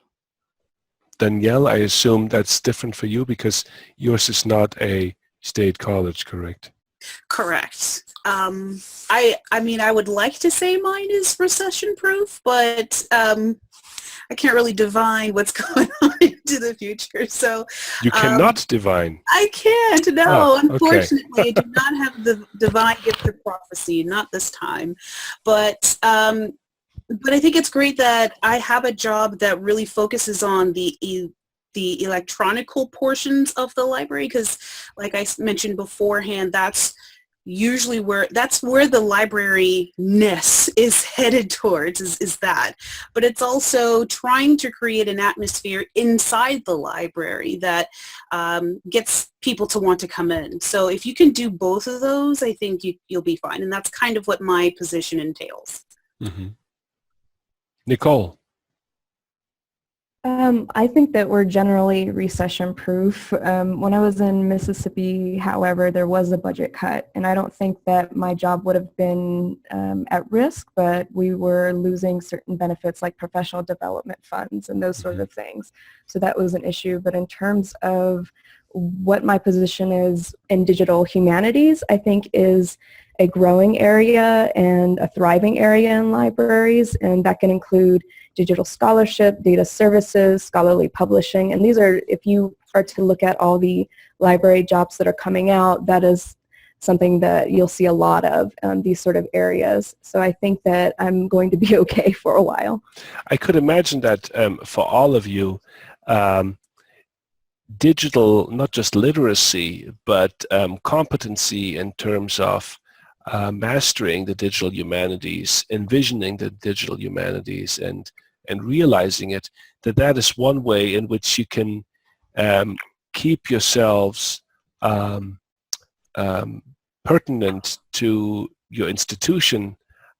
Danielle, I assume that's different for you because yours is not a state college, correct? Correct. I mean, I would like to say mine is recession-proof, but I can't really divine what's going on into the future. So you cannot divine. I can't. No, oh, unfortunately, okay. I do not have the divine gift of prophecy. Not this time, but I think it's great that I have a job that really focuses on the electronical portions of the library, because like I mentioned beforehand, that's usually where the library-ness is headed towards, is that. But it's also trying to create an atmosphere inside the library that gets people to want to come in. So if you can do both of those, I think you'll be fine. And that's kind of what my position entails. Nicole? I think that we're generally recession-proof. When I was in Mississippi, however, there was a budget cut, and I don't think that my job would have been at risk, but we were losing certain benefits like professional development funds and those sort of things. So that was an issue. But in terms of what my position is in digital humanities, I think is a growing area and a thriving area in libraries, and that can include digital scholarship, data services, scholarly publishing, and these are, if you are to look at all the library jobs that are coming out, that is something that you'll see a lot of, these sort of areas. So I think that I'm going to be okay for a while. I could imagine that for all of you, digital, not just literacy, but competency in terms of mastering the digital humanities, envisioning the digital humanities, and realizing it, that is one way in which you can keep yourselves pertinent to your institution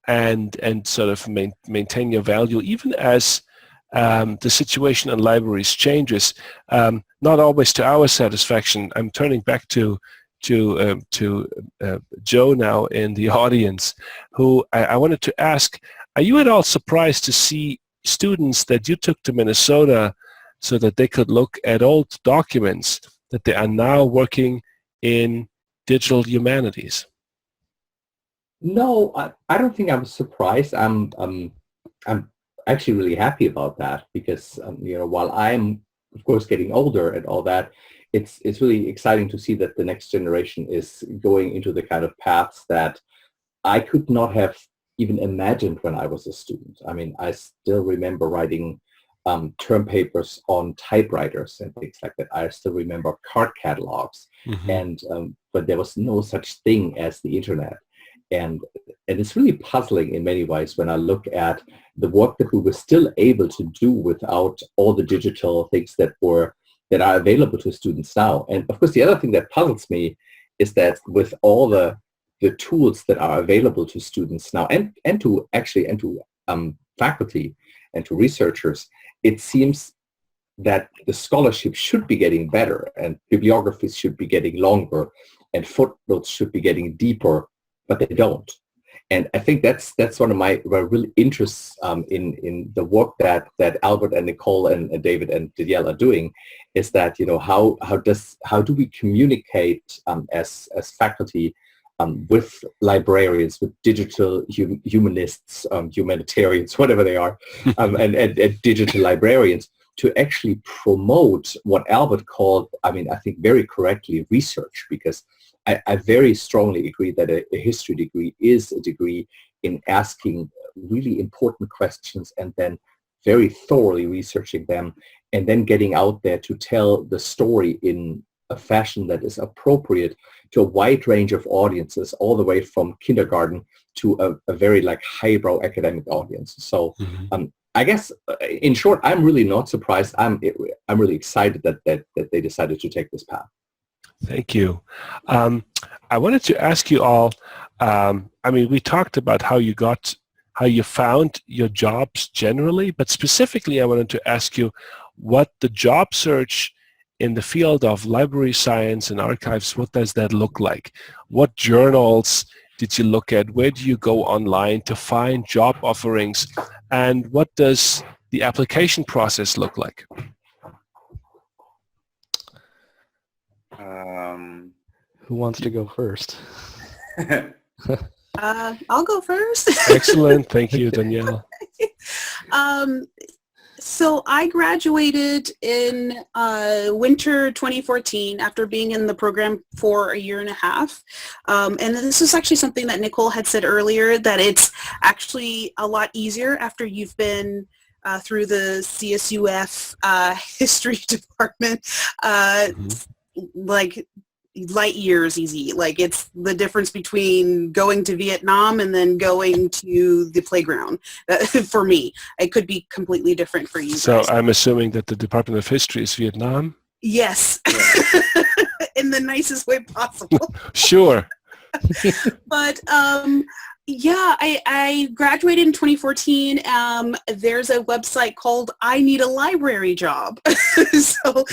and sort of maintain your value, even as the situation in libraries changes, not always to our satisfaction. I'm turning back to Joe now in the audience, who I wanted to ask, are you at all surprised to see students that you took to Minnesota so that they could look at old documents, that they are now working in digital humanities? No, I don't think I'm surprised. I'm actually really happy about that because while I'm of course getting older and all that, it's really exciting to see that the next generation is going into the kind of paths that I could not have even imagined when I was a student. I mean, I still remember writing term papers on typewriters and things like that. I still remember card catalogs, and but there was no such thing as the internet. And it's really puzzling in many ways when I look at the work that we were still able to do without all the digital things that are available to students now. And of course, the other thing that puzzles me is that with all the tools that are available to students now and to faculty and to researchers, it seems that the scholarship should be getting better and bibliographies should be getting longer and footnotes should be getting deeper, but they don't. And I think that's one of my real interests in the work that Albert and Nicole and David and Danielle are doing, is that, you know, how do we communicate as faculty with librarians, with digital humanists, humanitarians, whatever they are, and digital librarians, to actually promote what Albert called, I mean, I think very correctly, research, because I very strongly agree that a history degree is a degree in asking really important questions and then very thoroughly researching them and then getting out there to tell the story in a fashion that is appropriate to a wide range of audiences, all the way from kindergarten to a very like highbrow academic audience. So I guess in short, I'm really not surprised. I'm really excited that they decided to take this path. Thank you. I wanted to ask you all, I mean, we talked about how you found your jobs generally, but specifically I wanted to ask you what the job search in the field of library science and archives, what does that look like? What journals did you look at? Where do you go online to find job offerings? And what does the application process look like? Who wants to go first? I'll go first. Excellent. Thank you, Danielle. So I graduated in winter 2014 after being in the program for a year and a half. And this is actually something that Nicole had said earlier, that it's actually a lot easier after you've been through the CSUF history department, like light years easy. Like it's the difference between going to Vietnam and then going to the playground. For me, it could be completely different for you So guys. I'm assuming that the Department of History is Vietnam? Yes. In the nicest way possible. Sure. But yeah, I graduated in 2014. There's a website called I Need a Library Job.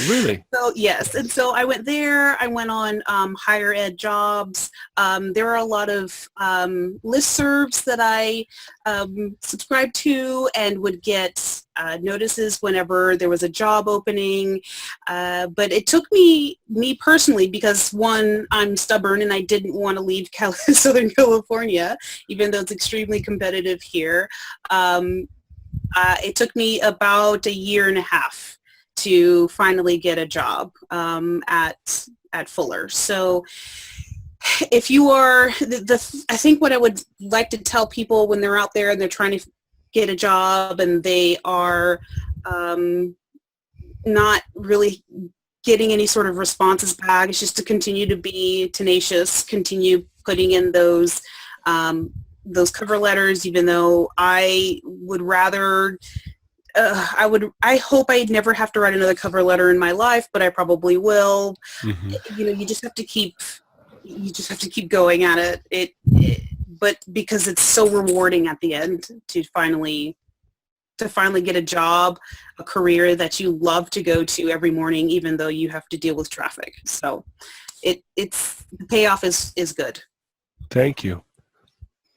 Really? So yes, and so I went there. I went on higher ed jobs. There are a lot of listservs that I subscribed to and would get notices whenever there was a job opening. But it took me personally, because one, I'm stubborn and I didn't want to leave Southern California, even though it's extremely competitive here. It took me about a year and a half to finally get a job at Fuller. So if you are, I think what I would like to tell people when they're out there and they're trying to get a job and they are not really getting any sort of responses back, it's just to continue to be tenacious, continue putting in those cover letters, even though I would rather, I hope I'd never have to write another cover letter in my life, but I probably will. You know, you just have to keep going at it. But because it's so rewarding at the end to finally get a job, a career that you love to go to every morning, even though you have to deal with traffic. So it's the payoff is good. Thank you.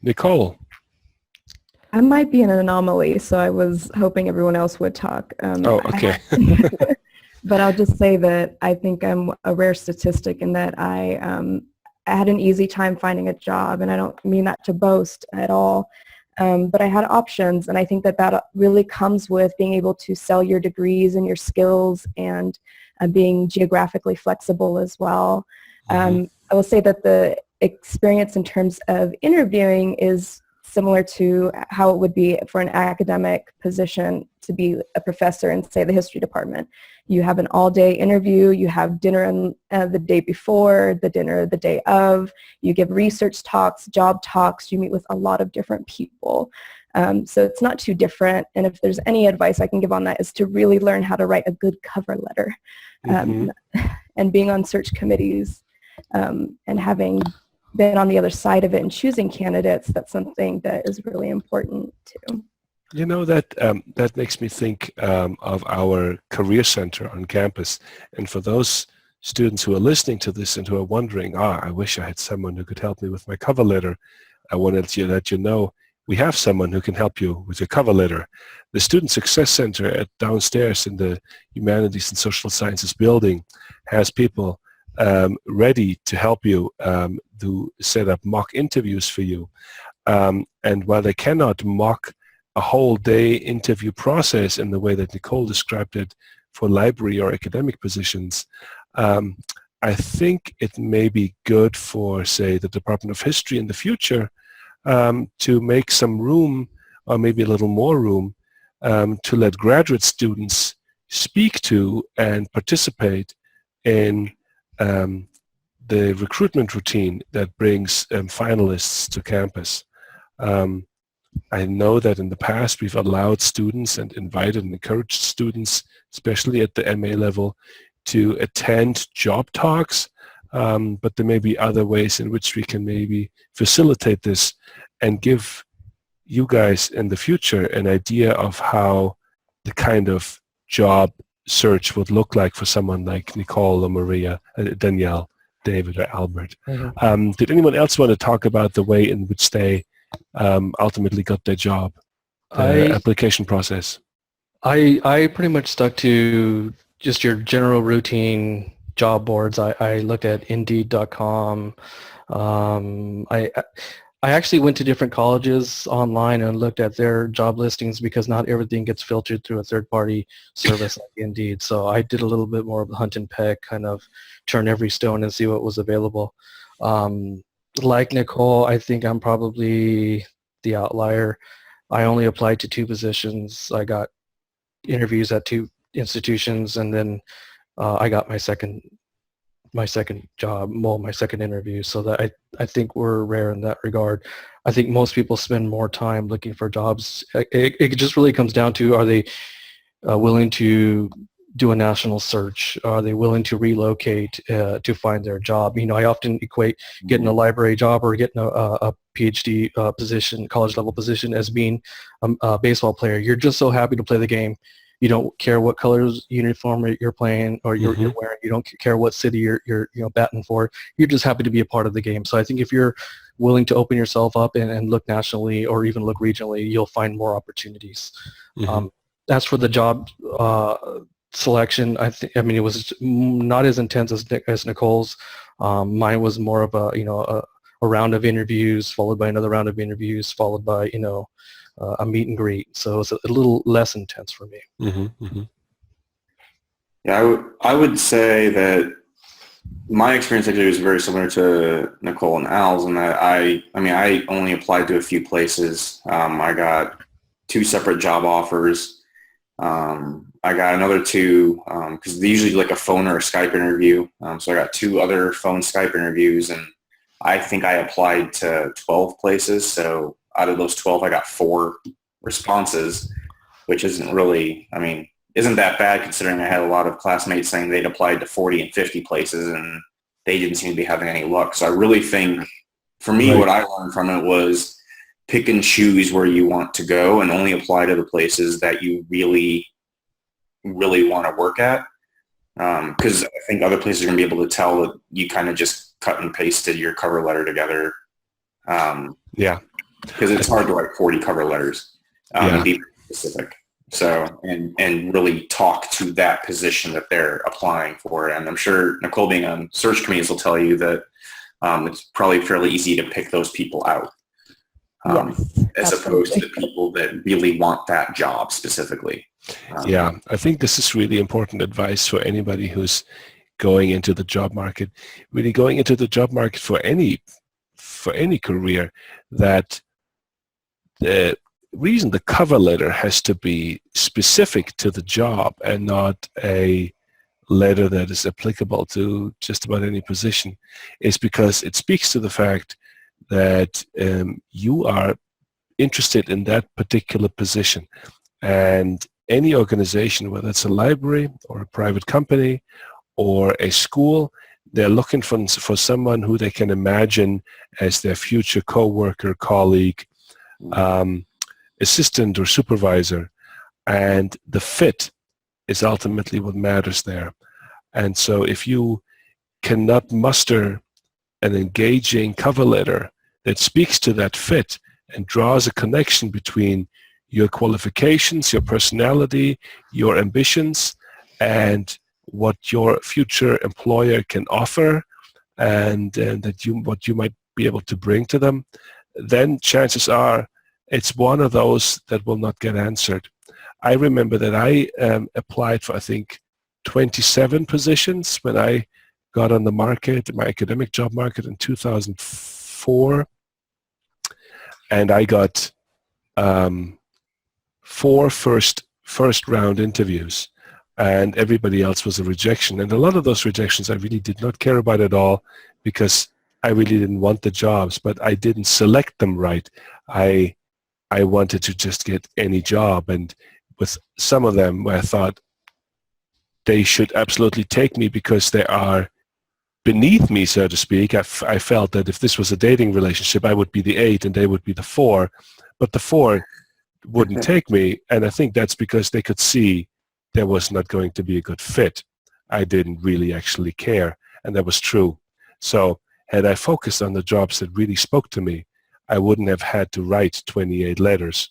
Nicole. I might be an anomaly, so I was hoping everyone else would talk. Oh, okay. But I'll just say that I think I'm a rare statistic in that I had an easy time finding a job, and I don't mean that to boast at all. But I had options, and I think that really comes with being able to sell your degrees and your skills and being geographically flexible as well. I will say that experience in terms of interviewing is similar to how it would be for an academic position to be a professor in, say, the history department. You have an all-day interview, you have dinner the day before, the dinner the day of, you give research talks, job talks, you meet with a lot of different people. So it's not too different, and if there's any advice I can give on that is to really learn how to write a good cover letter. And being on search committees and having been on the other side of it and choosing candidates, that's something that is really important too. You know, that makes me think of our career center on campus. And for those students who are listening to this and who are wondering, I wish I had someone who could help me with my cover letter, I wanted to let you know we have someone who can help you with your cover letter. The Student Success Center at downstairs in the Humanities and Social Sciences building has people ready to help you to set up mock interviews for you. And while they cannot mock a whole day interview process in the way that Nicole described it for library or academic positions, I think it may be good for, say, the Department of History in the future to make some room, or maybe a little more room, to let graduate students speak to and participate in the recruitment routine that brings finalists to campus. I know that in the past we've allowed students and invited and encouraged students, especially at the MA level, to attend job talks, but there may be other ways in which we can maybe facilitate this and give you guys in the future an idea of how the kind of job search would look like for someone like Nicole or Maria, Danielle, David, or Albert. Did anyone else want to talk about the way in which they ultimately got their job, the application process? I pretty much stuck to just your general routine job boards. I looked at Indeed.com. I actually went to different colleges online and looked at their job listings because not everything gets filtered through a third-party service like Indeed. So I did a little bit more of a hunt and peck, kind of turn every stone and see what was available. Like Nicole, I think I'm probably the outlier. I only applied to 2 positions. I got interviews at 2 institutions, and then I got my second job, well, my second interview. So that I think we're rare in that regard. I think most people spend more time looking for jobs. It just really comes down to, are they willing to do a national search? Are they willing to relocate to find their job? You know, I often equate getting a library job or getting a PhD position, college level position, as being a baseball player. You're just so happy to play the game. You don't care what colors uniform you're playing or you're wearing. You don't care what city you're batting for. You're just happy to be a part of the game. So I think if you're willing to open yourself up and look nationally or even look regionally, you'll find more opportunities. As for the job selection, I mean, it was not as intense as Nicole's. Mine was more of a round of interviews followed by another round of interviews followed by a meet and greet. So it's a little less intense for me. Yeah, I would say that my experience actually was very similar to Nicole and Al's, in that I only applied to a few places. I got 2 separate job offers. I got another 2 because they usually like a phone or a Skype interview. So I got 2 other phone Skype interviews, and I think I applied to 12 places. So out of those 12, I got 4 responses, which isn't that bad considering I had a lot of classmates saying they'd applied to 40 and 50 places and they didn't seem to be having any luck. So I really think, for me, what I learned from it was pick and choose where you want to go and only apply to the places that you really, really want to work at. Because I think other places are going to be able to tell that you kind of just cut and pasted your cover letter together. Because it's hard to write 40 cover letters and be specific. So, and really talk to that position that they're applying for. And I'm sure Nicole, being on search committees, will tell you that it's probably fairly easy to pick those people out as opposed to the people that really want that job specifically. I think this is really important advice for anybody who's going into the job market. Really going into the job market for any for any career, that the reason the cover letter has to be specific to the job and not a letter that is applicable to just about any position is because it speaks to the fact that you are interested in that particular position. And any organization, whether it's a library or a private company or a school, they're looking for someone who they can imagine as their future co-worker, colleague, assistant or supervisor. And the fit is ultimately what matters there. And so if you cannot muster an engaging cover letter that speaks to that fit and draws a connection between your qualifications, your personality, your ambitions, and what your future employer can offer, and what you might be able to bring to them, then chances are it's one of those that will not get answered. I remember that I applied for, I think, 27 positions when I got on the market, my academic job market in 2004, and I got 4 first round interviews, and everybody else was a rejection. And a lot of those rejections I really did not care about at all because I really didn't want the jobs, but I didn't select them right. I wanted to just get any job, and with some of them where I thought they should absolutely take me because they are beneath me, so to speak. I felt that if this was a dating relationship, I would be the 8 and they would be the 4, but the 4 wouldn't take me, and I think that's because they could see there was not going to be a good fit. I didn't really actually care, and that was true. So had I focused on the jobs that really spoke to me, I wouldn't have had to write 28 letters.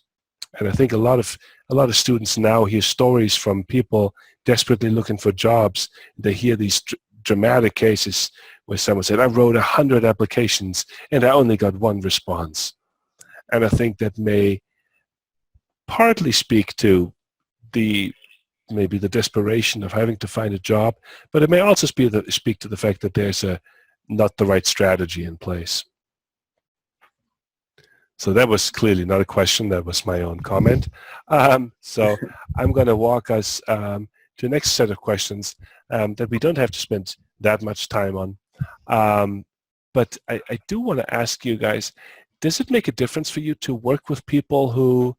And I think a lot of students now hear stories from people desperately looking for jobs. They hear these dramatic cases where someone said, I wrote 100 applications and I only got 1 response. And I think that may partly speak to maybe the desperation of having to find a job, but it may also speak to the fact that there's not the right strategy in place. So that was clearly not a question, that was my own comment. So I'm going to walk us to the next set of questions that we don't have to spend that much time on. But I do want to ask you guys, does it make a difference for you to work with people who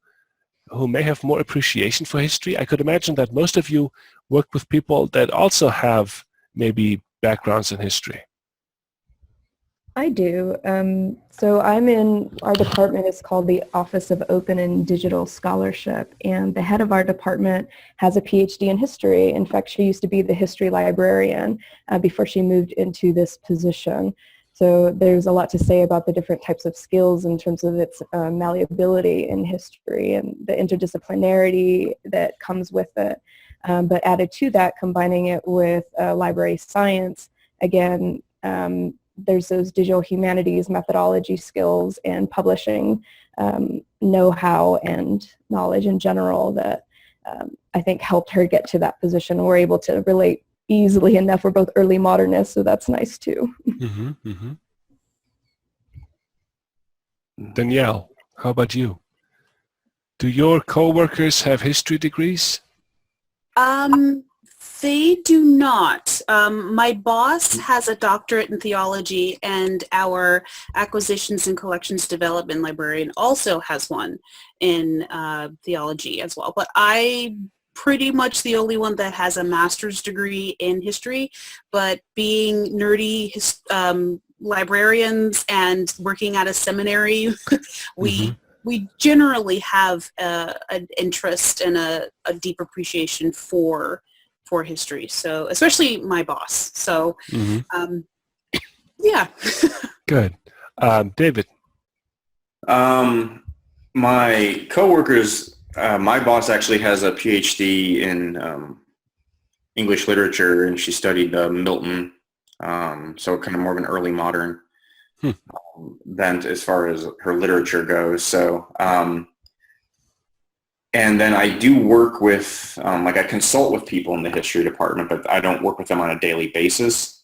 may have more appreciation for history? I could imagine that most of you work with people that also have maybe backgrounds in history. I do. So I'm in, our department is called the Office of Open and Digital Scholarship, and the head of our department has a PhD in history. In fact, she used to be the history librarian before she moved into this position. So there's a lot to say about the different types of skills in terms of its malleability in history and the interdisciplinarity that comes with it. But added to that, combining it with library science, again, there's those digital humanities methodology skills and publishing know-how and knowledge in general that I think helped her get to that position. We're able to relate easily enough. We're both early modernists, so that's nice too. Mm-hmm, mm-hmm. Danielle, how about you? Do your coworkers have history degrees? They do not. My boss has a doctorate in theology, and our acquisitions and collections development librarian also has one in theology as well. But I'm pretty much the only one that has a master's degree in history. But being nerdy librarians and working at a seminary, we generally have an interest and a deep appreciation for history, so especially my boss. So yeah. Good. David? My coworkers, my boss actually has a PhD in English literature, and she studied Milton, so kind of more of an early modern bent as far as her literature goes. So and then I do work with, like I consult with people in the history department, but I don't work with them on a daily basis.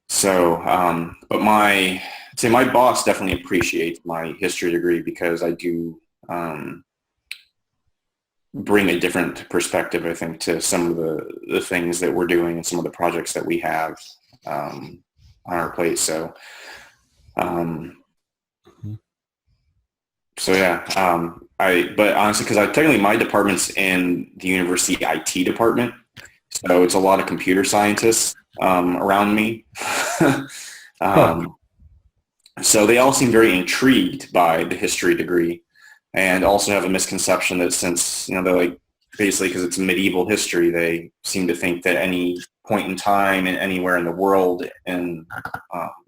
So, but my say my boss definitely appreciates my history degree because I do bring a different perspective, I think, to some of the things that we're doing and some of the projects that we have on our plate. So, but honestly, because technically my department's in the university IT department, so it's a lot of computer scientists around me. So they all seem very intrigued by the history degree, and also have a misconception that since, they're like, basically because it's medieval history, they seem to think that any point in time and anywhere in the world in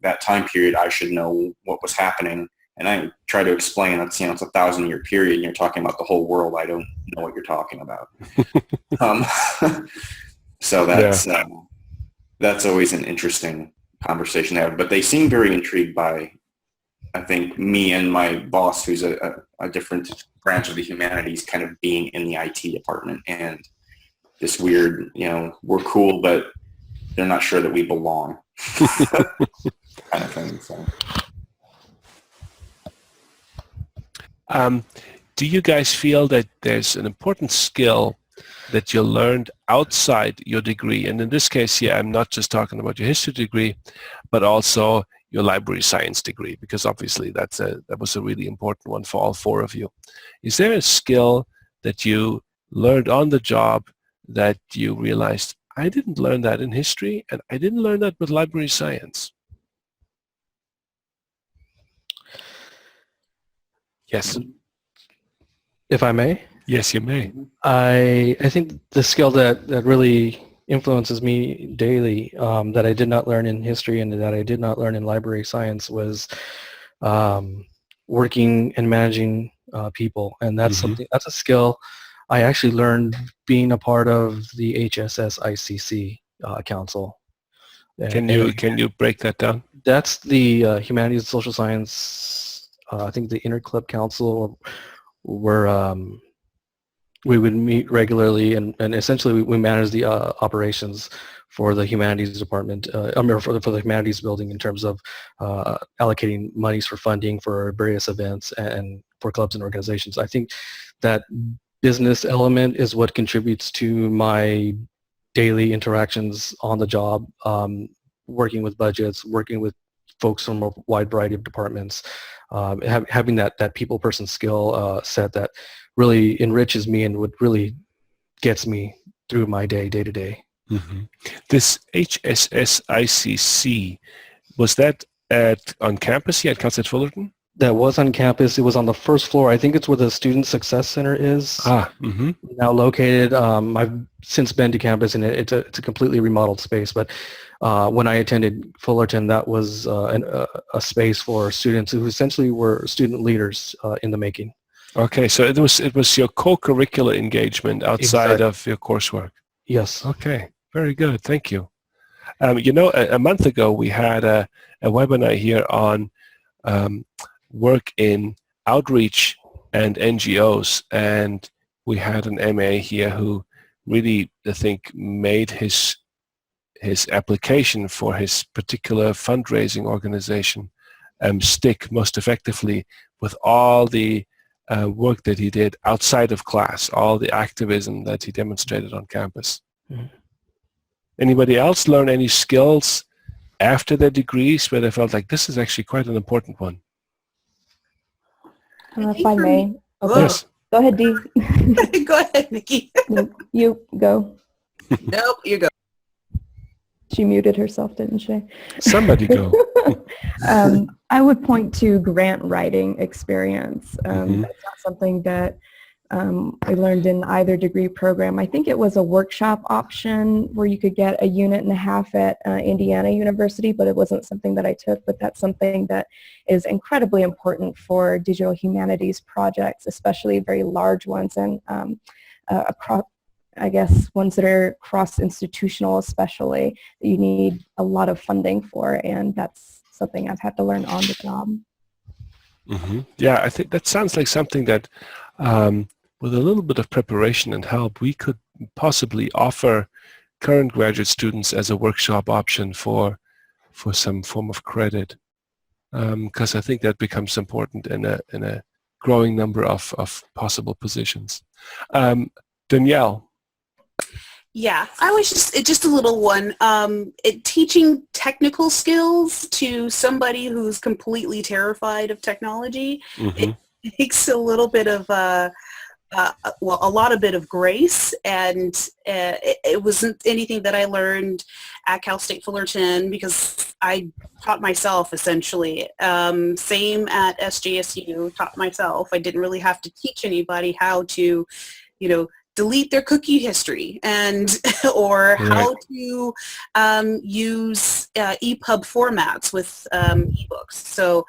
that time period, I should know what was happening. And I try to explain that's, it's a 1,000-year period, and you're talking about the whole world. I don't know what you're talking about. So that's always an interesting conversation to have. But they seem very intrigued by, I think, me and my boss, who's a different branch of the humanities, kind of being in the IT department, and this weird, we're cool, but they're not sure that we belong kind of thing. So. Do you guys feel that there's an important skill that you learned outside your degree? And in this case, I'm not just talking about your history degree, but also your library science degree, because obviously that was a really important one for all four of you. Is there a skill that you learned on the job that you realized, I didn't learn that in history, and I didn't learn that with library science? Yes. If I may? Yes, you may. I think the skill that really influences me daily, that I did not learn in history and that I did not learn in library science, was working and managing people. And that's that's a skill I actually learned being a part of the HSS-ICC council. Can you break that down? That's the Humanities and Social Science, I think the Interclub Council, where we would meet regularly, and essentially we manage the operations for the humanities department, for the humanities building, in terms of allocating monies for funding for various events and for clubs and organizations. I think that business element is what contributes to my daily interactions on the job, working with budgets, working with folks from a wide variety of departments, having that people person skill set that really enriches me and what really gets me through my day to day. This HSS-ICC, was that on campus here at Cal State Fullerton? That was on campus. It was on the first floor. I think it's where the Student Success Center is now located. I've since been to campus, and it's a completely remodeled space. But when I attended Fullerton, that was a space for students who essentially were student leaders in the making. Okay, so it was your co-curricular engagement outside of your coursework. Yes. Okay, very good. Thank you. A month ago we had a webinar here on work in outreach and NGOs, and we had an MA here who really, I think, made his application for his particular fundraising organization stick most effectively with all the work that he did outside of class, all the activism that he demonstrated on campus. Anybody else learn any skills after their degrees where they felt like this is actually quite an important one? If I may. Okay. Yes. Go ahead, Dee. Go ahead, Nikki. You go. Nope, you go. She muted herself, didn't she? Somebody go. I would point to grant writing experience. That's not something that I learned in either degree program. I think it was a workshop option where you could get a unit and a half at Indiana University, but it wasn't something that I took. But that's something that is incredibly important for digital humanities projects, especially very large ones and across, I guess, ones that are cross-institutional especially, that you need a lot of funding for, and that's something I've had to learn on the job. Yeah, I think that sounds like something that with a little bit of preparation and help, we could possibly offer current graduate students as a workshop option for some form of credit. because I think that becomes important in a growing number of possible positions. Danielle. Yeah, I was just a little one. Teaching technical skills to somebody who's completely terrified of technology, Mm-hmm. it takes a little bit of a lot of bit of grace, and it wasn't anything that I learned at Cal State Fullerton because I taught myself essentially. Same at SJSU, taught myself. I didn't really have to teach anybody how to, delete their cookie history and or how to use EPUB formats with ebooks. So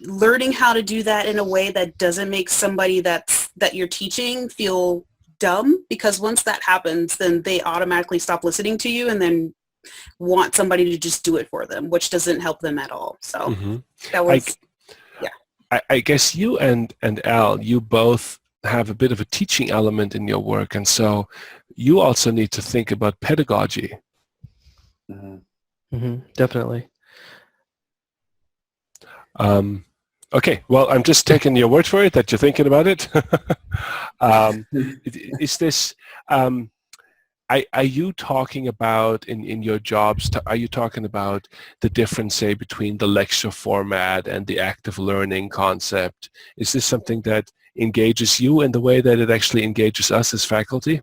learning how to do that in a way that doesn't make somebody that you're teaching feel dumb, because once that happens, then they automatically stop listening to you and then want somebody to just do it for them, which doesn't help them at all. So that was, I guess you and Al, you both have a bit of a teaching element in your work, and so you also need to think about pedagogy. Definitely. Okay, well, I'm just taking your word for it that you're thinking about it. Is this, are you talking about in your jobs, are you talking about the difference, say, between the lecture format and the active learning concept? Is this something that engages you in the way that it actually engages us as faculty?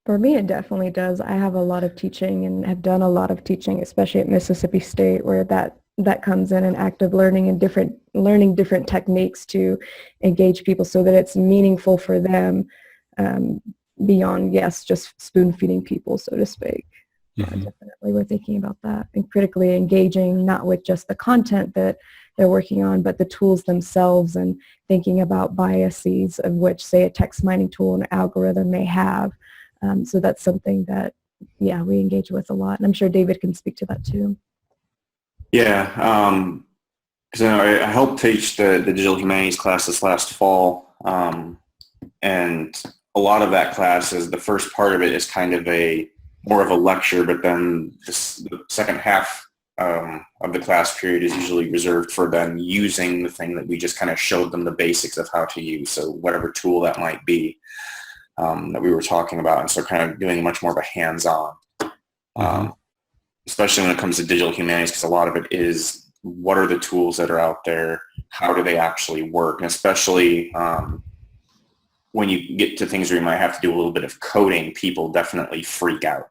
For me, it definitely does. I have a lot of teaching and have done a lot of teaching, especially at Mississippi State, where that comes in and active learning and learning different techniques to engage people so that it's meaningful for them, beyond, yes, just spoon feeding people, so to speak. Yeah, definitely we're thinking about that and critically engaging, not with just the content that they're working on, but the tools themselves, and thinking about biases of which, say, a text mining tool and algorithm may have. So that's something that, we engage with a lot. And I'm sure David can speak to that too. Yeah, because I helped teach the digital humanities class this last fall, and a lot of that class is, the first part of it is kind of more of a lecture, but then the second half of the class period is usually reserved for them using the thing that we just kind of showed them the basics of how to use. So whatever tool that might be that we were talking about, and so kind of doing much more of a hands-on. Especially when it comes to digital humanities, because a lot of it is, what are the tools that are out there? How do they actually work? And especially when you get to things where you might have to do a little bit of coding, people definitely freak out,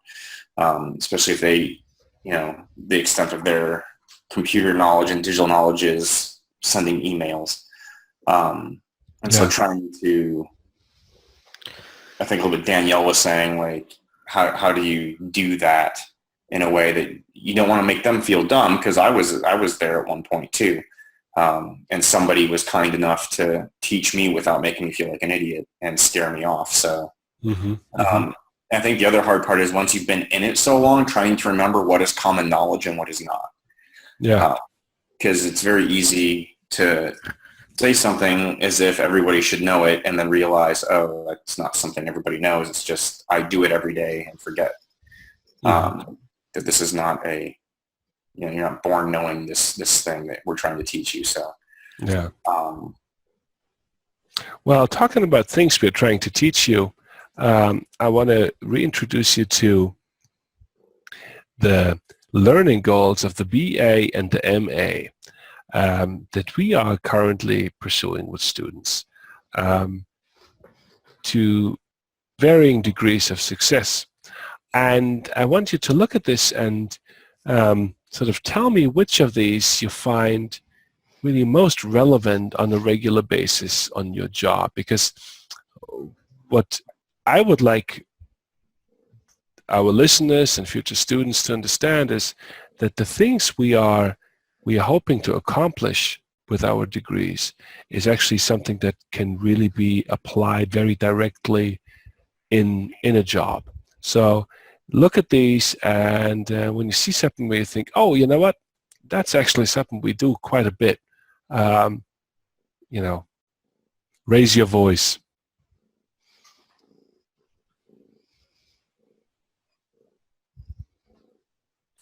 especially if they, the extent of their computer knowledge and digital knowledge is sending emails. So trying to, I think a little bit Danielle was saying, like, how do you do that in a way that you don't want to make them feel dumb? Because I was there at one point too, and somebody was kind enough to teach me without making me feel like an idiot and scare me off. So I think the other hard part is, once you've been in it so long, trying to remember what is common knowledge and what is not. Because it's very easy to say something as if everybody should know it, and then realize, oh, that's not something everybody knows. It's just, I do it every day and forget that this is not you're not born knowing this thing that we're trying to teach you. So well, talking about things we're trying to teach you, I want to reintroduce you to the learning goals of the BA and the MA that we are currently pursuing with students to varying degrees of success. And I want you to look at this and sort of tell me which of these you find really most relevant on a regular basis on your job. Because what I would like our listeners and future students to understand is that the things we are hoping to accomplish with our degrees is actually something that can really be applied very directly in a job. So look at these, and when you see something where you think, oh, you know what, that's actually something we do quite a bit, raise your voice.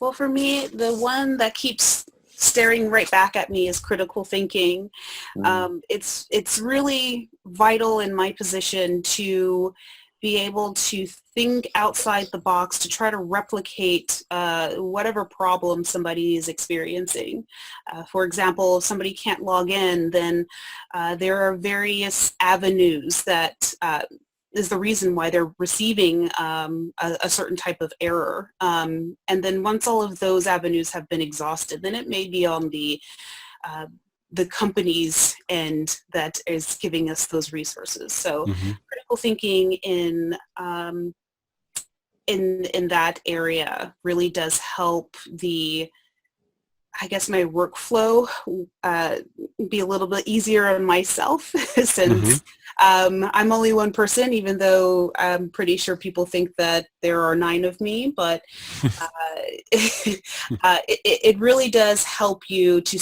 Well, for me, the one that keeps staring right back at me is critical thinking. It's really vital in my position to be able to think outside the box to try to replicate whatever problem somebody is experiencing. For example, if somebody can't log in, then there are various avenues that is the reason why they're receiving a certain type of error. And then once all of those avenues have been exhausted, then it may be on the company's end that is giving us those resources. So critical thinking in that area really does help I guess my workflow be a little bit easier on myself since I'm only one person, even though I'm pretty sure people think that there are 9 of me, but it really does help you to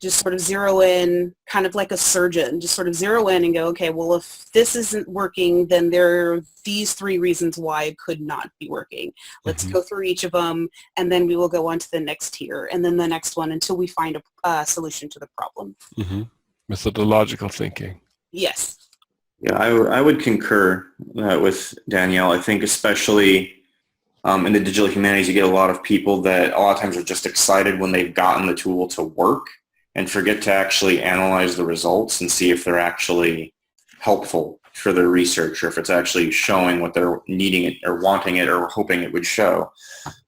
just sort of zero in, kind of like a surgeon, just sort of zero in and go, okay, well, if this isn't working, then there are these 3 reasons why it could not be working. Let's go through each of them, and then we will go on to the next tier, and then the next one until we find a solution to the problem. Methodological thinking. Yes. Yeah, I would concur with Danielle. I think especially in the digital humanities, you get a lot of people that a lot of times are just excited when they've gotten the tool to work and forget to actually analyze the results and see if they're actually helpful for their research or if it's actually showing what they're needing it or wanting it or hoping it would show.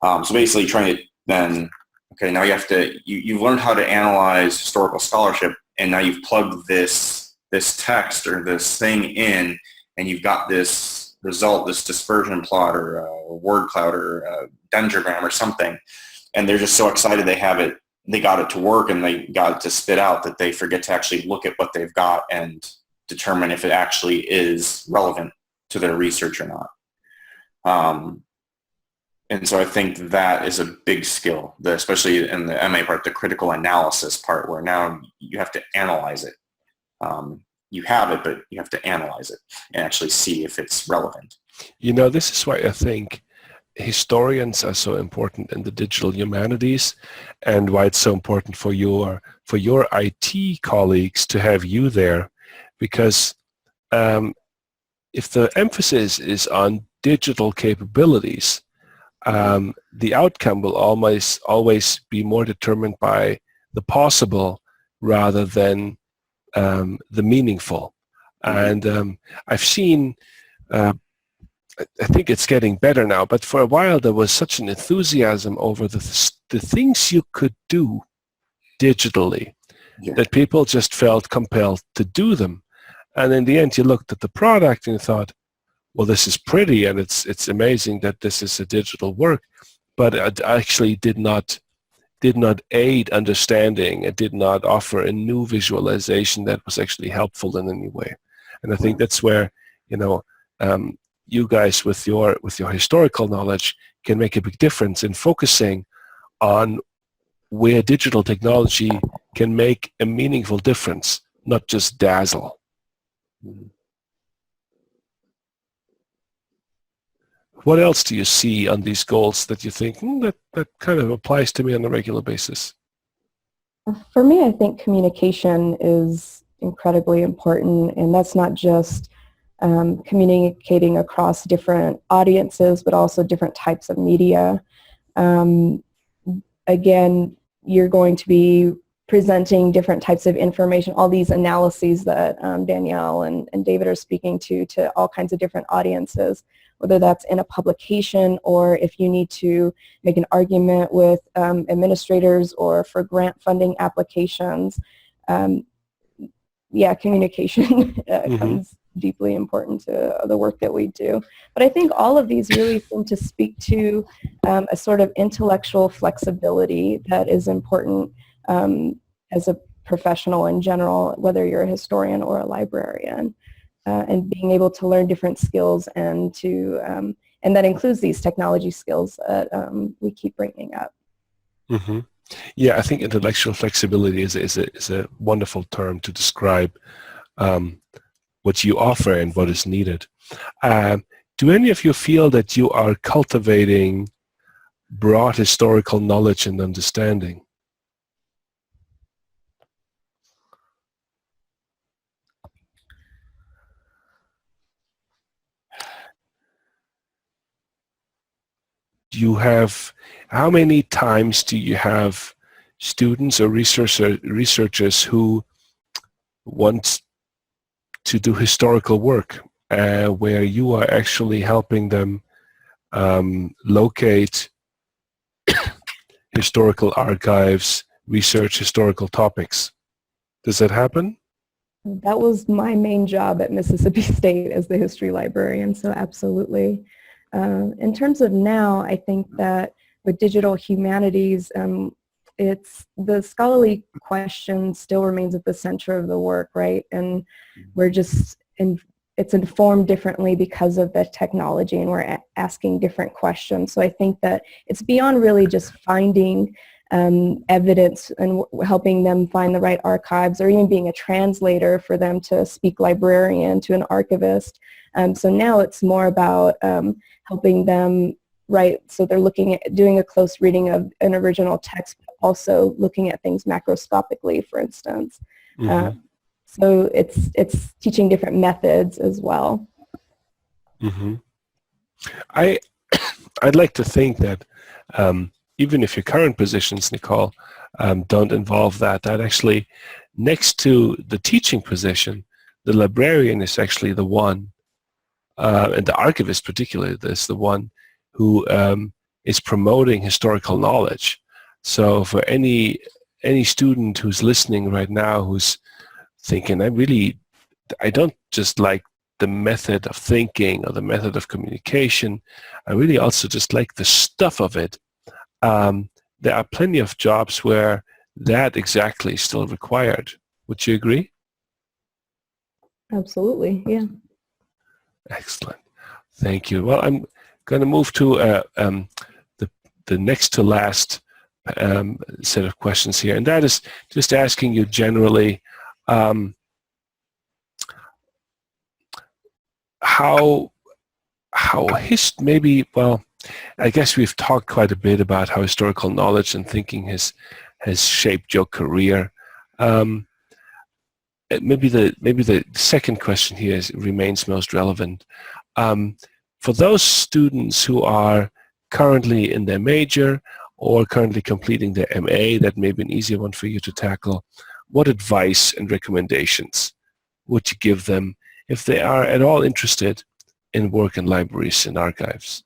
So basically trying to then, okay, now you've learned how to analyze historical scholarship, and now you've plugged this text or this thing in, and you've got this result, this dispersion plot or a word cloud or a dendrogram or something, and they're just so excited they got it to work and they got it to spit out that they forget to actually look at what they've got and determine if it actually is relevant to their research or not. And so I think that is a big skill, especially in the MA part, the critical analysis part, where now you have to analyze it. You have it, but you have to analyze it and actually see if it's relevant. This is why I think historians are so important in the digital humanities, and why it's so important for your IT colleagues to have you there, because if the emphasis is on digital capabilities, the outcome will always be more determined by the possible rather than the meaningful. And I've seen I think it's getting better now, but for a while there was such an enthusiasm over the things you could do digitally that people just felt compelled to do them. And in the end, you looked at the product and you thought, well, this is pretty and it's amazing that this is a digital work, but it actually did not aid understanding. It did not offer a new visualization that was actually helpful in any way. And I think that's where, you guys with your historical knowledge can make a big difference in focusing on where digital technology can make a meaningful difference, not just dazzle. What else do you see on these goals that you think that kind of applies to me on a regular basis? For me, I think communication is incredibly important, and that's not just communicating across different audiences, but also different types of media. Again, you're going to be presenting different types of information, all these analyses that Danielle and David are speaking to all kinds of different audiences, whether that's in a publication or if you need to make an argument with administrators or for grant funding applications. Communication comes deeply important to the work that we do. But I think all of these really seem to speak to a sort of intellectual flexibility that is important as a professional in general, whether you're a historian or a librarian, and being able to learn different skills and that includes these technology skills that we keep bringing up. Mm-hmm. Yeah, I think intellectual flexibility is a wonderful term to describe what you offer and what is needed. Do any of you feel that you are cultivating broad historical knowledge and understanding? how many times do you have students or researchers who want to do historical work where you are actually helping them locate historical archives, research historical topics? Does that happen? That was my main job at Mississippi State as the history librarian, so absolutely. In terms of now, I think that with digital humanities, it's the scholarly question still remains at the center of the work, right? And we're just it's informed differently because of the technology, and we're asking different questions. So I think that it's beyond really just finding evidence and helping them find the right archives, or even being a translator for them to speak librarian to an archivist. So now it's more about helping them write, so they're looking at doing a close reading of an original text, but also looking at things macroscopically, for instance. Mm-hmm. So it's teaching different methods as well. Mm-hmm. I'd like to think that even if your current positions, Nicole, don't involve that actually, next to the teaching position, the librarian is actually the one, and the archivist particularly, is the one who is promoting historical knowledge. So for any student who's listening right now who's thinking, I don't just like the method of thinking or the method of communication, I really also just like the stuff of it. There are plenty of jobs where that exactly is still required. Would you agree? Absolutely, yeah. Excellent. Thank you. Well, I'm going to move to the next to last set of questions here, and that is just asking you generally I guess we've talked quite a bit about how historical knowledge and thinking has shaped your career. Maybe the second question here remains most relevant. For those students who are currently in their major or currently completing their MA, that may be an easier one for you to tackle. What advice and recommendations would you give them if they are at all interested in work in libraries and archives?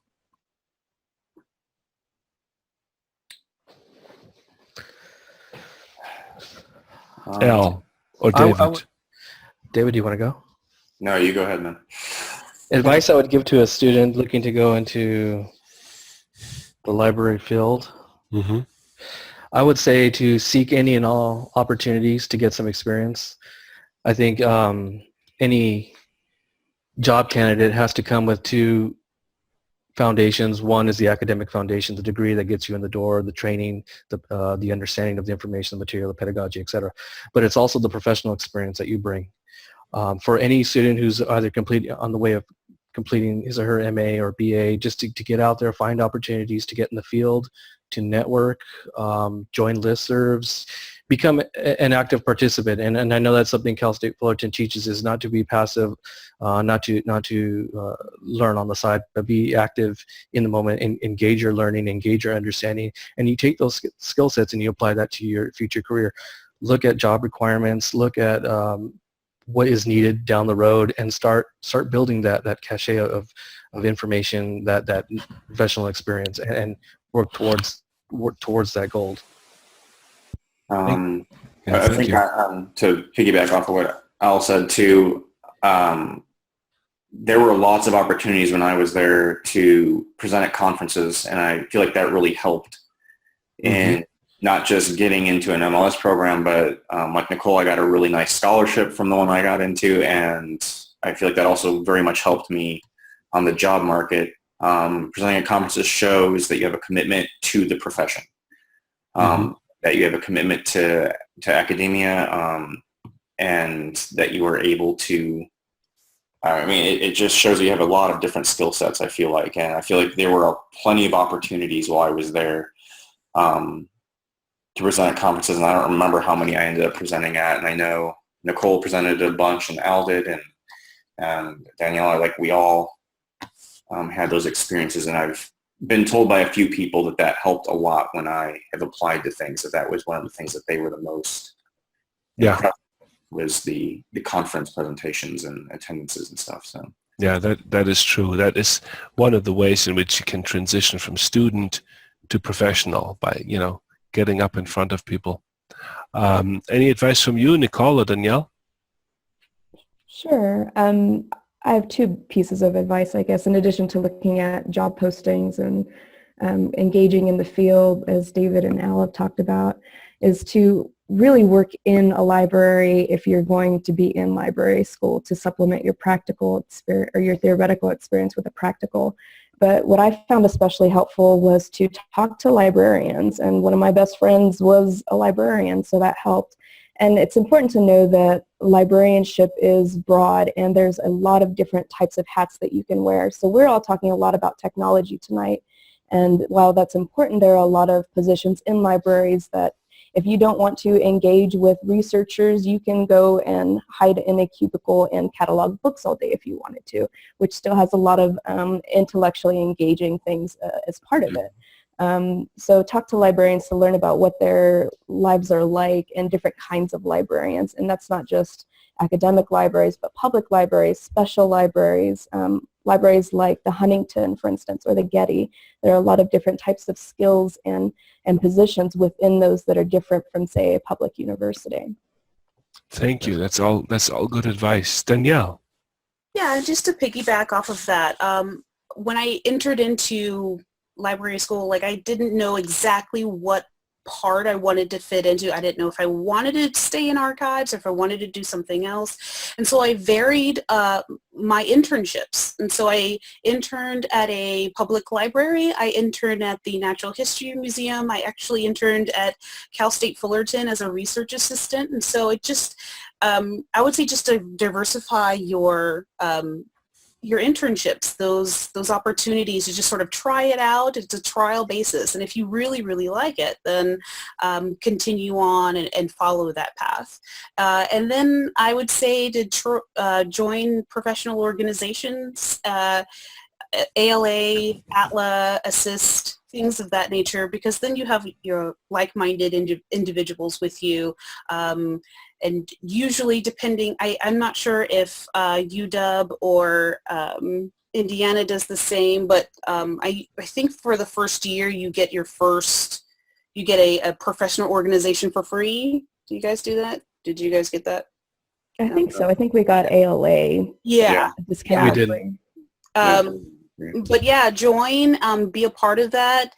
Al or David? David, do you want to go? No, you go ahead, man. Advice I would give to a student looking to go into the library field, Mm-hmm. I would say to seek any and all opportunities to get some experience. I think any job candidate has to come with two foundations. One is the academic foundation, the degree that gets you in the door, the training, the understanding of the information, the material, the pedagogy, etc. But it's also the professional experience that you bring. For any student who's either on the way of completing his or her MA or BA, just to get out there, find opportunities to get in the field, to network, join listservs, become an active participant. And I know that's something Cal State Fullerton teaches, is not to be passive, not to learn on the side, but be active in the moment, engage your learning, engage your understanding, and you take those skill sets and you apply that to your future career. Look at job requirements, look at what is needed down the road, and start building that cachet of information, that professional experience, and work towards that goal. I think to piggyback off of what Al said too, there were lots of opportunities when I was there to present at conferences, and I feel like that really helped in not just getting into an MLS program, but like Nicole, I got a really nice scholarship from the one I got into, and I feel like that also very much helped me on the job market. Presenting at conferences shows that you have a commitment to the profession, that you have a commitment to academia, and that you are able to, it just shows that you have a lot of different skill sets, I feel like. And I feel like there were plenty of opportunities while I was there to present at conferences, and I don't remember how many I ended up presenting at. And I know Nicole presented a bunch, and Al did, and Danielle, we all had those experiences, and I've been told by a few people that helped a lot when I have applied to things, that was one of the things that they were the most impressed was the conference presentations and attendances and stuff. So yeah, that is true. That is one of the ways in which you can transition from student to professional by, getting up in front of people. Any advice from you, Nicole or Danielle? Sure. I have two pieces of advice, I guess, in addition to looking at job postings and engaging in the field, as David and Al have talked about, is to really work in a library if you're going to be in library school to supplement your practical experience or your theoretical experience with a practical. But what I found especially helpful was to talk to librarians, and one of my best friends was a librarian, so that helped. And it's important to know that librarianship is broad and there's a lot of different types of hats that you can wear. So we're all talking a lot about technology tonight. And while that's important, there are a lot of positions in libraries that if you don't want to engage with researchers, you can go and hide in a cubicle and catalog books all day if you wanted to, which still has a lot of intellectually engaging things as part of it. So talk to librarians to learn about what their lives are like and different kinds of librarians. And that's not just academic libraries, but public libraries, special libraries, libraries like the Huntington, for instance, or the Getty. There are a lot of different types of skills and positions within those that are different from, say, a public university. Thank you. That's all good advice. Danielle? Yeah, just to piggyback off of that, when I entered into library school, I didn't know exactly what part I wanted to fit into. I didn't know if I wanted to stay in archives or if I wanted to do something else. And so I varied my internships. And so I interned at a public library. I interned at the Natural History Museum. I actually interned at Cal State Fullerton as a research assistant. And so it just, I would say just to diversify your internships, those opportunities to just sort of try it out. It's a trial basis. And if you really, really like it, then continue on and follow that path. And then I would say to join professional organizations, ALA, ATLA, ASSIST, things of that nature, because then you have your like-minded individuals with you. And usually depending, I'm not sure if UW or Indiana does the same, but I think for the first year you get a professional organization for free. Do you guys do that? Did you guys get that? I think so. I think we got ALA. Yeah. Discount. We did. But yeah, join, be a part of that.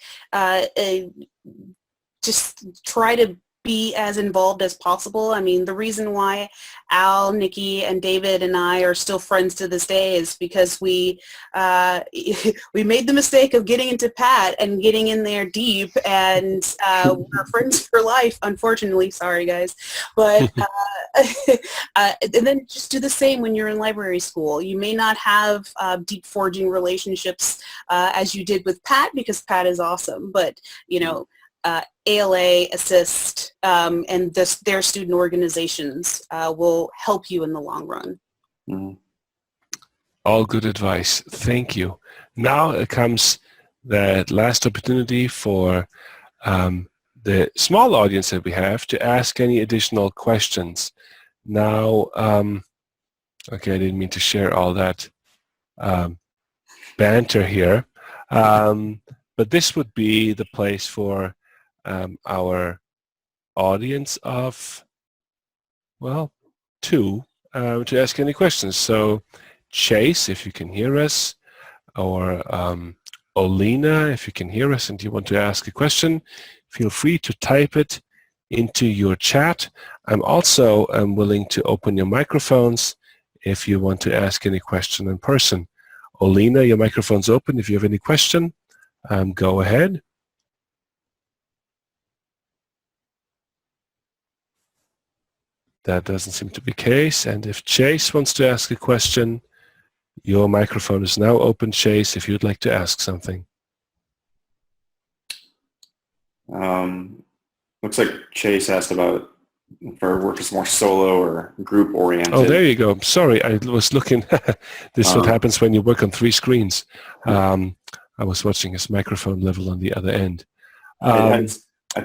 Just try to be as involved as possible. I mean, the reason why Al, Nikki, and David and I are still friends to this day is because we made the mistake of getting into Pat and getting in there deep, and we're friends for life, unfortunately. Sorry, guys. But and then just do the same when you're in library school. You may not have deep forging relationships as you did with Pat, because Pat is awesome, but ALA, ASSIST, and their student organizations will help you in the long run. Mm-hmm. All good advice. Thank you. Now it comes that last opportunity for the small audience that we have to ask any additional questions. Now, okay, I didn't mean to share all that banter here, but this would be the place for our audience of, well, two, to ask any questions. So Chase, if you can hear us, or Olina, if you can hear us and you want to ask a question, feel free to type it into your chat. I'm also willing to open your microphones if you want to ask any question in person. Olina, your microphone's open. If you have any question, go ahead. That doesn't seem to be the case. And if Chase wants to ask a question, your microphone is now open, Chase, if you'd like to ask something. Looks like Chase asked about if our work is more solo or group oriented. Oh, there you go. Sorry, I was looking. This is what happens when you work on 3 screens. I I was watching his microphone level on the other end. I'd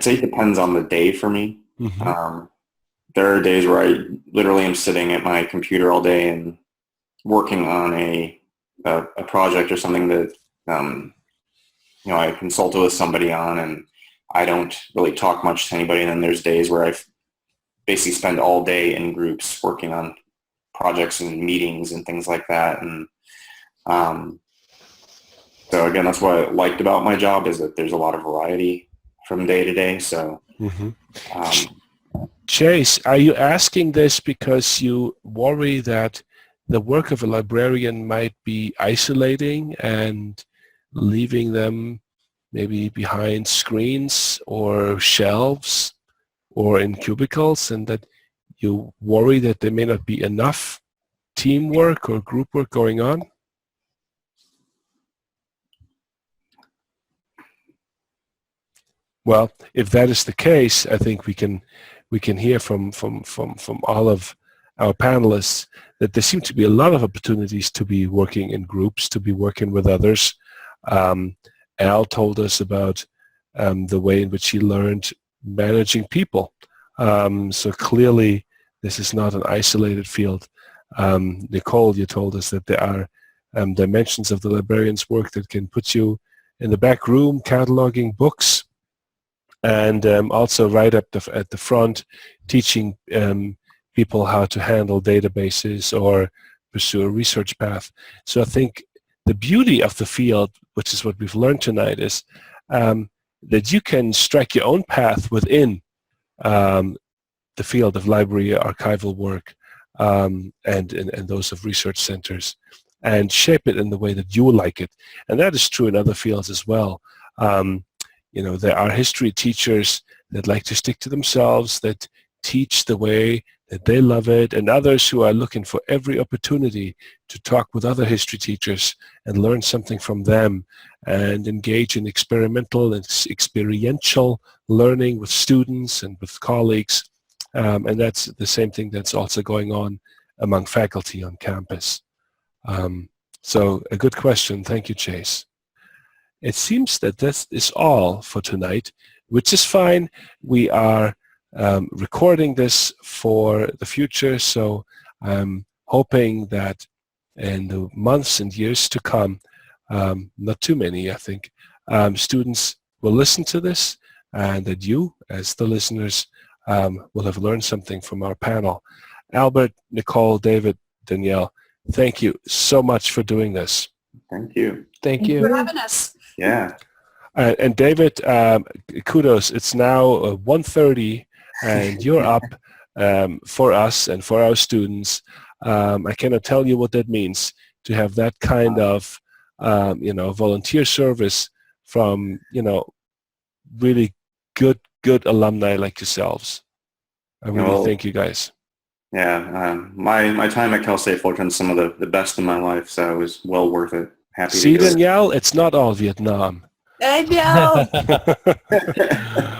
say it depends on the day for me. There are days where I literally am sitting at my computer all day and working on a project or something that I consulted with somebody on, and I don't really talk much to anybody. And then there's days where I basically spend all day in groups working on projects and meetings and things like that. And so again, that's what I liked about my job, is that there's a lot of variety from day to day. So. Chase, are you asking this because you worry that the work of a librarian might be isolating and leaving them maybe behind screens or shelves or in cubicles, and that you worry that there may not be enough teamwork or group work going on? Well, if that is the case, I think we can hear from all of our panelists that there seem to be a lot of opportunities to be working in groups, to be working with others. Al told us about the way in which he learned managing people. So clearly, this is not an isolated field. Nicole, you told us that there are dimensions of the librarian's work that can put you in the back room cataloging books, and also right up at the front, teaching people how to handle databases or pursue a research path. So I think the beauty of the field, which is what we've learned tonight, is that you can strike your own path within the field of library archival work and those of research centers, and shape it in the way that you like it. And that is true in other fields as well. There are history teachers that like to stick to themselves, that teach the way that they love it, and others who are looking for every opportunity to talk with other history teachers and learn something from them and engage in experimental and experiential learning with students and with colleagues. And that's the same thing that's also going on among faculty on campus. So a good question. Thank you, Chase. It seems that this is all for tonight, which is fine. We are recording this for the future, so I'm hoping that in the months and years to come, not too many, I think, students will listen to this, and that you, as the listeners, will have learned something from our panel. Albert, Nicole, David, Danielle, thank you so much for doing this. Thank you. Thank Thanks for you. having us. Yeah. And David, kudos. It's now 1:30, and you're up for us and for our students. I cannot tell you what that means to have that kind of volunteer service from really good alumni like yourselves. I really thank you guys. Yeah, my time at Cal State Fullerton is some of the best in my life, so it was well worth it. Happy See, to do it. Danielle, it's not all Vietnam. I know.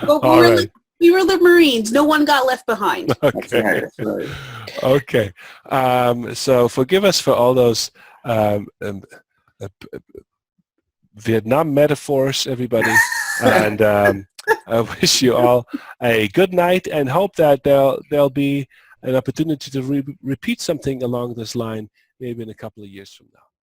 But All right. we were the Marines. No one got left behind. That's right. That's right. Okay. So forgive us for all those Vietnam metaphors, everybody. And I wish you all a good night, and hope that there'll be an opportunity to repeat something along this line maybe in a couple of years from now.